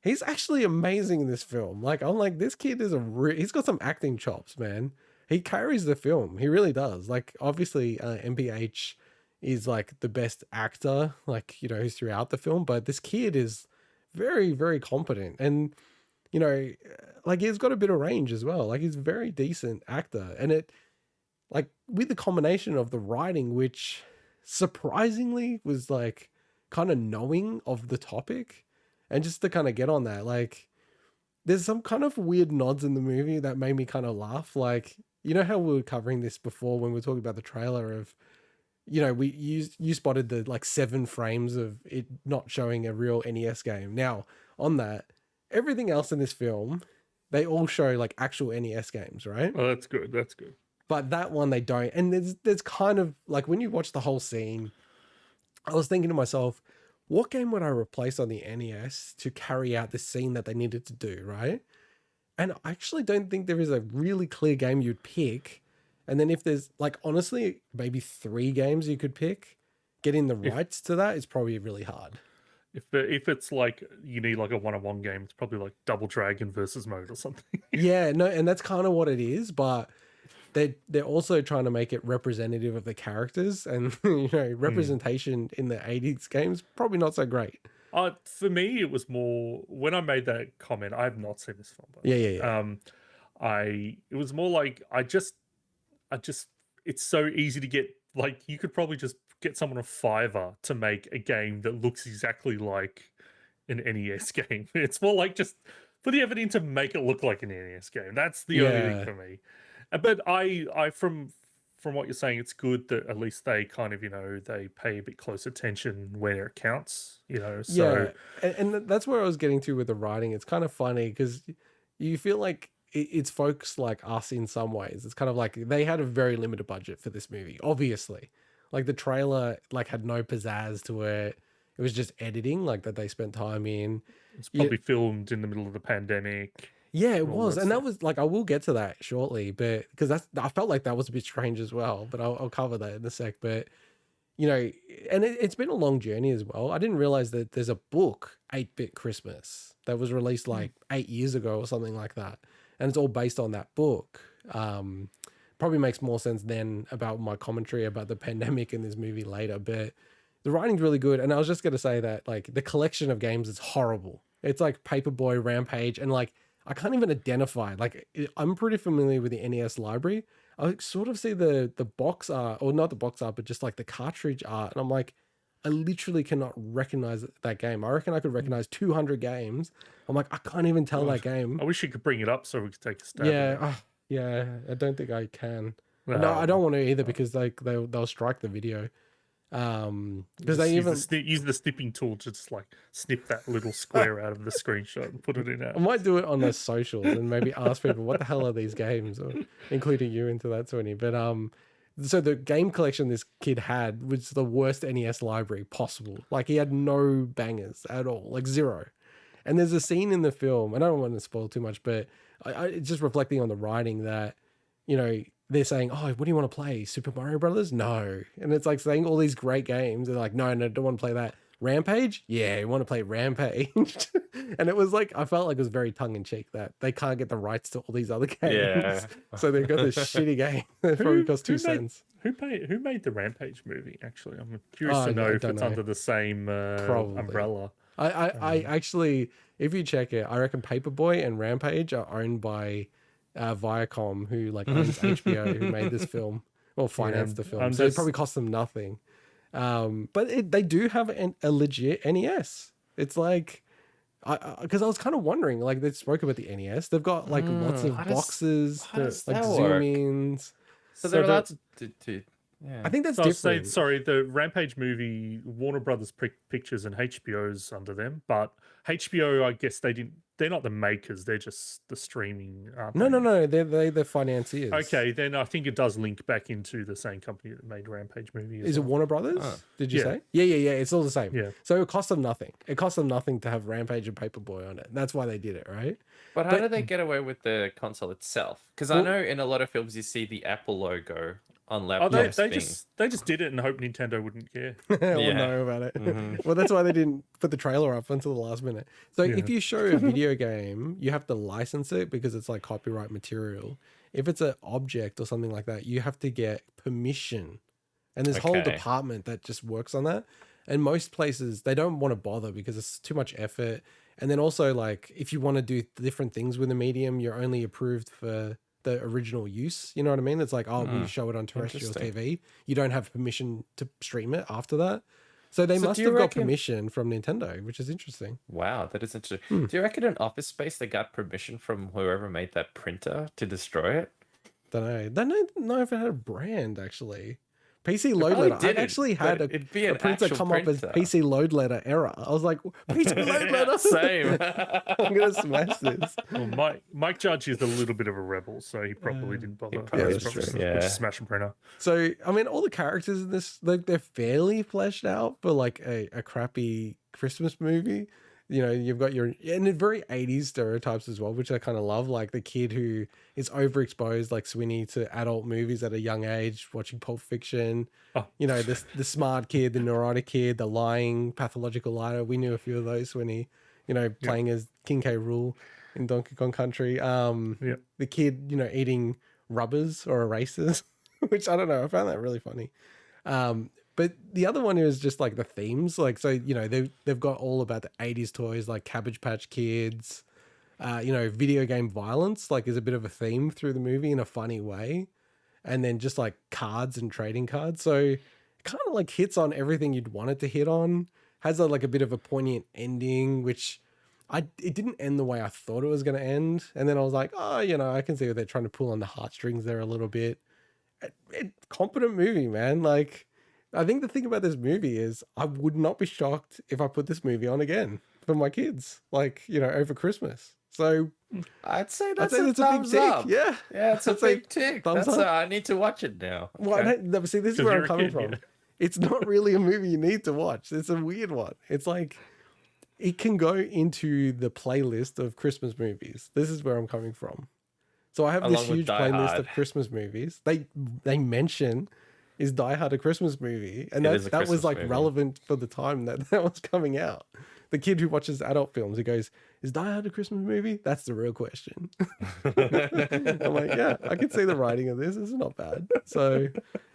he's actually amazing in this film. Like, I'm like, this kid is he's got some acting chops, man. He carries the film. He really does. Like, obviously, MPH is like the best actor, like, you know, who's throughout the film, but this kid is very, very competent. And, you know, like, he's got a bit of range as well. Like, he's a very decent actor. And it, like, with the combination of the writing, which surprisingly was like kind of knowing of the topic, and just to kind of get on that, like, there's some kind of weird nods in the movie that made me kind of laugh. Like, you know how we were covering this before when we were talking about the trailer of, you know, you spotted the like 7 frames of it not showing a real NES game. Now, on that, everything else in this film, they all show like actual NES games, right? Oh, that's good. That's good. But that one they don't. And there's kind of like, when you watch the whole scene, I was thinking to myself, what game would I replace on the NES to carry out the scene that they needed to do, right? And I actually don't think there is a really clear game you'd pick. And then if there's, like, honestly, maybe 3 games you could pick, getting the rights to that is probably really hard. If it's like you need like a one-on-one game, it's probably like Double Dragon versus Mode or something. Yeah, no, and that's kind of what it is, but they're also trying to make it representative of the characters, and you know, representation in the 80s games probably not so great. For me, it was more when I made that comment. I have not seen this film, but Yeah. it was more like I just it's so easy to get, like, you could probably just get someone on Fiverr to make a game that looks exactly like an NES game. It's more like just put the effort in to make it look like an NES game. That's the only thing for me. But I from what you're saying, it's good that at least they kind of, you know, they pay a bit close attention where it counts, you know. So and that's where I was getting to with the writing. It's kind of funny because you feel like it's folks like us in some ways. It's kind of like they had a very limited budget for this movie, obviously. Like, the trailer like had no pizzazz to it. It was just editing, like, that they spent time in. It's probably filmed in the middle of the pandemic. Yeah, it was. And that was like, I will get to that shortly, but because I felt like that was a bit strange as well, but I'll cover that in a sec. But, you know, and it's been a long journey as well. I didn't realize that there's a book, 8-Bit Christmas, that was released like 8 years ago or something like that. And it's all based on that book. Probably makes more sense then about my commentary about the pandemic in this movie later, but the writing's really good. And I was just going to say that, like, the collection of games is horrible. It's like Paperboy, Rampage, and like, I can't even identify. Like, I'm pretty familiar with the NES library. I sort of see the box art, or not the box art, but just like the cartridge art. And I'm like, I literally cannot recognize that game. I reckon I could recognize 200 games. I'm like, I can't even tell that game. I wish you could bring it up so we could take a stab. Yeah, I don't think I can. No, I don't want to either, because like they'll strike the video. Because they even use the snipping tool to just like snip that little square out of the screenshot and put it in. I might do it on the socials and maybe ask people, what the hell are these games, or including you into that, Swinny. But So the game collection this kid had was the worst NES library possible. Like he had no bangers at all, like zero. And there's a scene in the film, and I don't want to spoil too much, but it's just reflecting on the writing that, you know, they're saying, oh, what do you want to play? Super Mario Brothers? No. And it's like saying all these great games. They're like, no, don't want to play that. Rampage? Yeah, you want to play Rampage. And it was like, I felt like it was very tongue in cheek that they can't get the rights to all these other games. Yeah. So they've got this shitty game that probably cost 2 cents. Who made the Rampage movie, actually? I'm curious to know if it's under the same umbrella. I actually, if you check it, I reckon Paperboy and Rampage are owned by Viacom, who like owns HBO, who made this film or financed the film. So it probably cost them nothing. But they do have a legit NES. It's like, because I was kind of wondering, like they spoke about the NES. They've got like lots of boxes, like zoom ins. So they're allowed to yeah. I think that's so different. Sorry, the Rampage movie, Warner Brothers Pictures and HBO's under them, but HBO, I guess they're not the makers, they're just the streaming. No, they're the financiers. Okay, then I think it does link back into the same company that made Rampage movie. Is it Warner Brothers? Did you say? Yeah. It's all the same. Yeah. So it cost them nothing. It cost them nothing to have Rampage and Paperboy on it. That's why they did it, right? But how do they get away with the console itself? Because I know in a lot of films you see the Apple logo on laptops. They just did it and hoped Nintendo wouldn't care. Wouldn't know about it. Well, that's why they didn't put the trailer up until the last minute. So if you show a video game, you have to license it because it's like copyright material. If it's an object or something like that, you have to get permission. And there's a whole department that just works on that. And most places, they don't want to bother because it's too much effort. And then also, like, if you want to do different things with the medium, you're only approved for the original use. You know what I mean? It's like, oh, we show it on terrestrial TV. You don't have permission to stream it after that. So they must have got permission from Nintendo, which is interesting. Wow, that is interesting. Do you reckon in Office Space they got permission from whoever made that printer to destroy it? Don't know if it had a brand, actually. PC load letter. I actually had a printer come up as PC load letter error. I was like, PC load letter. Same. I'm gonna smash this. Well, Mike Judge is a little bit of a rebel, so he probably didn't bother. Smash a printer. So I mean, all the characters in this, like, they're fairly fleshed out for like a crappy Christmas movie. You know, you've got and they're very 80s stereotypes as well, which I kind of love. Like the kid who is overexposed, like Swinny, to adult movies at a young age, watching Pulp Fiction. You know, the smart kid, the neurotic kid, the lying, pathological liar. We knew a few of those, Swinny, you know, playing as King K. Rool in Donkey Kong Country. The kid, you know, eating rubbers or erasers, which I don't know. I found that really funny. But the other one is just like the themes. Like, so, you know, they've got all about the 80s toys, like Cabbage Patch Kids, you know, video game violence, like, is a bit of a theme through the movie in a funny way. And then just like cards and trading cards. So it kind of like hits on everything you'd want it to hit on. Has like a bit of a poignant ending, which it didn't end the way I thought it was going to end. And then I was like, oh, you know, I can see what they're trying to pull on the heartstrings there a little bit. Competent movie, man. Like, I think the thing about this movie is I would not be shocked if I put this movie on again for my kids, like, you know, over Christmas. So I'd say that's a thumbs up. Yeah, it's a big tick. I need to watch it now. Well, see, this is where I'm coming from. It's not really a movie you need to watch. It's a weird one. It's like, it can go into the playlist of Christmas movies. This is where I'm coming from. So I have this huge playlist of Christmas movies. They mention, is Die Hard a Christmas movie? And that was like relevant for the time that was coming out. The kid who watches adult films, he goes, is Die Hard a Christmas movie? That's the real question. I'm like, yeah, I can see the writing of this. This is not bad. So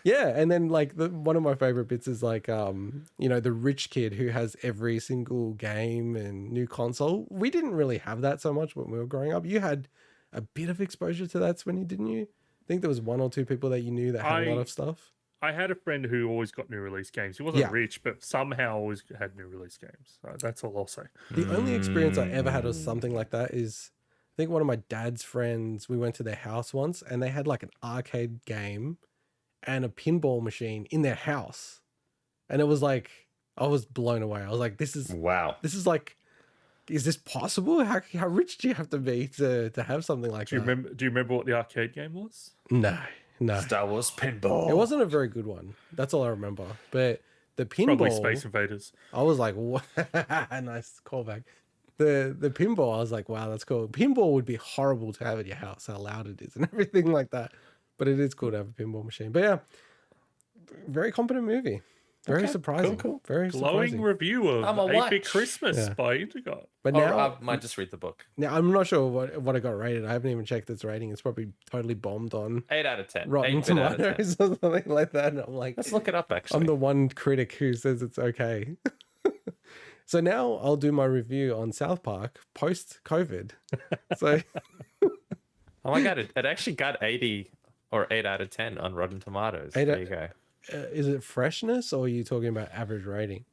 yeah. And then like one of my favorite bits is like, you know, the rich kid who has every single game and new console. We didn't really have that so much when we were growing up. You had a bit of exposure to that, Swinny, didn't you? I think there was one or two people that you knew that had a lot of stuff. I had a friend who always got new release games. He wasn't rich, but somehow always had new release games. So that's all I'll say. The only experience I ever had of something like that is, I think one of my dad's friends, we went to their house once and they had like an arcade game and a pinball machine in their house. And it was like, I was blown away. I was like, this is like, is this possible? How rich do you have to be to have something like that? Do you remember what the arcade game was? No. No, Star Wars pinball. it wasn't a very good one. That's all I remember. But the Probably pinball, Space Invaders. I was like, what? Nice callback. The pinball, I was like, wow, that's cool. Pinball would be horrible to have at your house, how loud it is and everything like that. But it is cool to have a pinball machine. But yeah, very competent movie. Very Okay, surprising. cool. Very Glowing surprising. review I'm a of 8-Bit watch. Christmas Yeah. by Integot. But Oh, now, I might just read the book. now I'm not sure what it got rated. I haven't even checked its rating. It's probably totally bombed on 8 out of 10. Rotten 8 out of 10. Tomatoes or something like that. And I'm like, Let's look it up, actually. I'm the one critic who says it's okay. So now I'll do my review on South Park post COVID. So Oh my god, it actually got 80 or 8 out of 10 on Rotten Tomatoes. There you go. is it freshness or are you talking about average rating?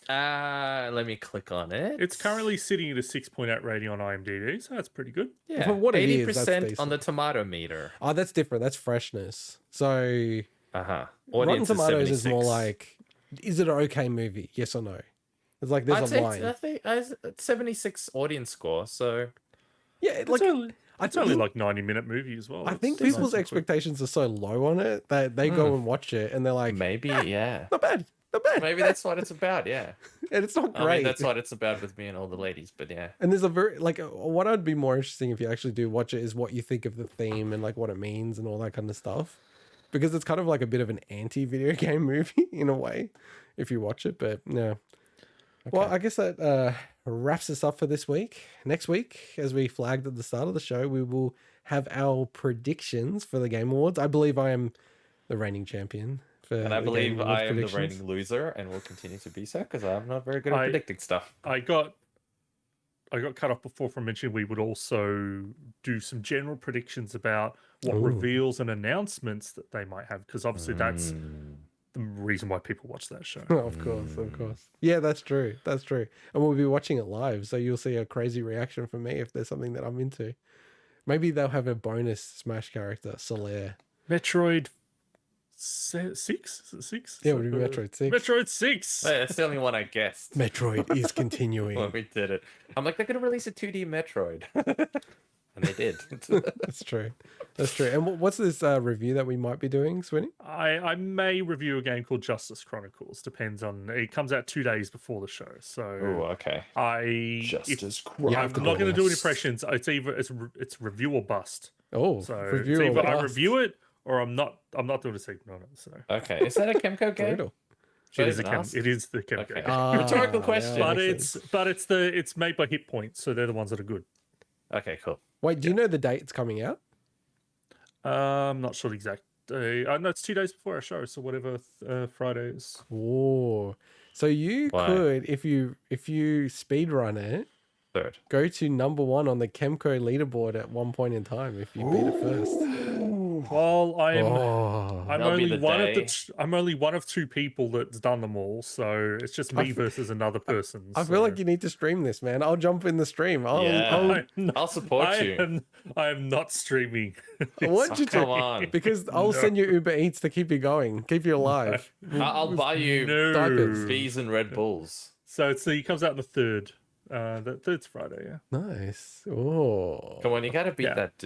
Let me click on it. It's currently sitting at a 6.8 rating on IMDb, so that's pretty good. yeah, For what it is, 80% that's on decent. the tomato meter. Oh, that's different. That's freshness. So Uh-huh. Rotten Audience Tomatoes is 76. more like, is it an okay movie? Yes or no? It's like I'd there's a say line. I think it's 76 audience score, so Yeah, It's like only, I it's only think- like 90-minute movie as well. I think It's people's nice and quick. expectations are so low on it that they go and watch it and they're like, maybe, yeah. not bad, not bad. Maybe that's what it's about, yeah. And it's not I great. mean, that's what it's about with me and all the ladies, but yeah. And there's a very like what I'd be more interesting if you actually do watch it is what you think of the theme and like what it means and all that kind of stuff, because it's kind of like a bit of an anti-video game movie in a way if you watch it. But yeah, well, I guess that wraps us up for this week. Next week, as we flagged at the start of the show, we will have our predictions for the Game Awards. I believe I am the reigning champion. And I the believe Game Awards I am the predictions. reigning loser and will continue to be so because I'm not very good at predicting stuff. I got cut off before from mentioning we would also do some general predictions about what reveals and announcements that they might have, because obviously that's the reason why people watch that show. Of course, of course. Yeah, that's true. That's true. And we'll be watching it live, so you'll see a crazy reaction from me if there's something that I'm into. Maybe they'll have a bonus Smash character, Solaire. Metroid 6? Is it 6? Yeah, it would be Metroid 6. Metroid 6! Hey, that's the only one I guessed Metroid is continuing. when we did it. I'm like, they're going to release a 2D Metroid. And they did. That's true. That's true. And what's this review that we might be doing, Swinny? I may review a game called Justice Chronicles. Depends on, it comes out 2 days before the show. So Oh, okay. I'm not going to do any impressions. It's either it's review or bust. Oh, So review it's either or I bust. review it or I'm not doing a segment on it. So Okay. Is that a Chemco game? Brutal. Should it I ask? is the Chemco Okay. game. Rhetorical yeah, question. that But makes sense. it's made by Hit Points, so they're the ones that are good. Okay, cool. Wait, do you know the date it's coming out? I'm not sure the exact day. No, it's 2 days before our show, so whatever Friday is. Oh, so you Why? could, if you speed run it, Third. go to number 1 on the Chemco leaderboard at one point in time if you beat it first. Well, I'm That'll be only the one of day. I'm only one of 2 people that's done them all, so it's just me versus another person. I feel like you need to stream this, man. I'll jump in the stream. Yeah. I'll support you. I am not streaming. I want you to. Come on. Because I'll send you Uber Eats to keep you going, keep you alive. I'll buy you Diapers. bees and Red Bulls. So he comes out on the 3rd. The 3rd's Friday, yeah. Nice. Oh, Come on, you got to beat Yeah. that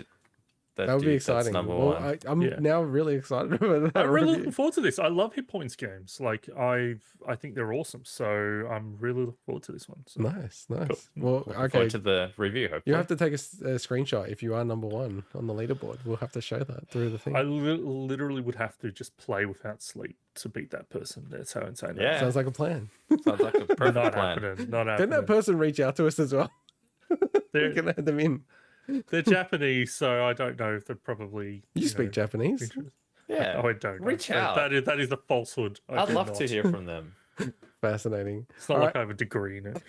that would be dude that's exciting. number Well, one. I'm Yeah. now really excited about that. I'm really review. looking forward to this. I love Hit Points games. Like I think they're awesome. So I'm really looking forward to this one. So. Nice, nice. Well, Looking okay. forward to the review, hopefully. You have to take a screenshot if you are number 1 on the leaderboard. We'll have to show that through the thing. I literally would have to just play without sleep to beat that person. That's how insane. Yeah. Sounds like a plan. Sounds like a perfect Not plan. happening. Not Didn't happening. that person reach out to us as well? We They're, can add them in. they're Japanese, so I don't know if they're probably. You speak Japanese. interested. Yeah. Oh, I don't. Reach That- out. That is a falsehood. I'd do love not. to hear from them. Fascinating. It's not All like I have a degree in it.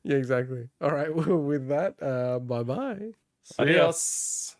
Yeah, exactly. All right. Well, with that, bye bye. See ya. Adios.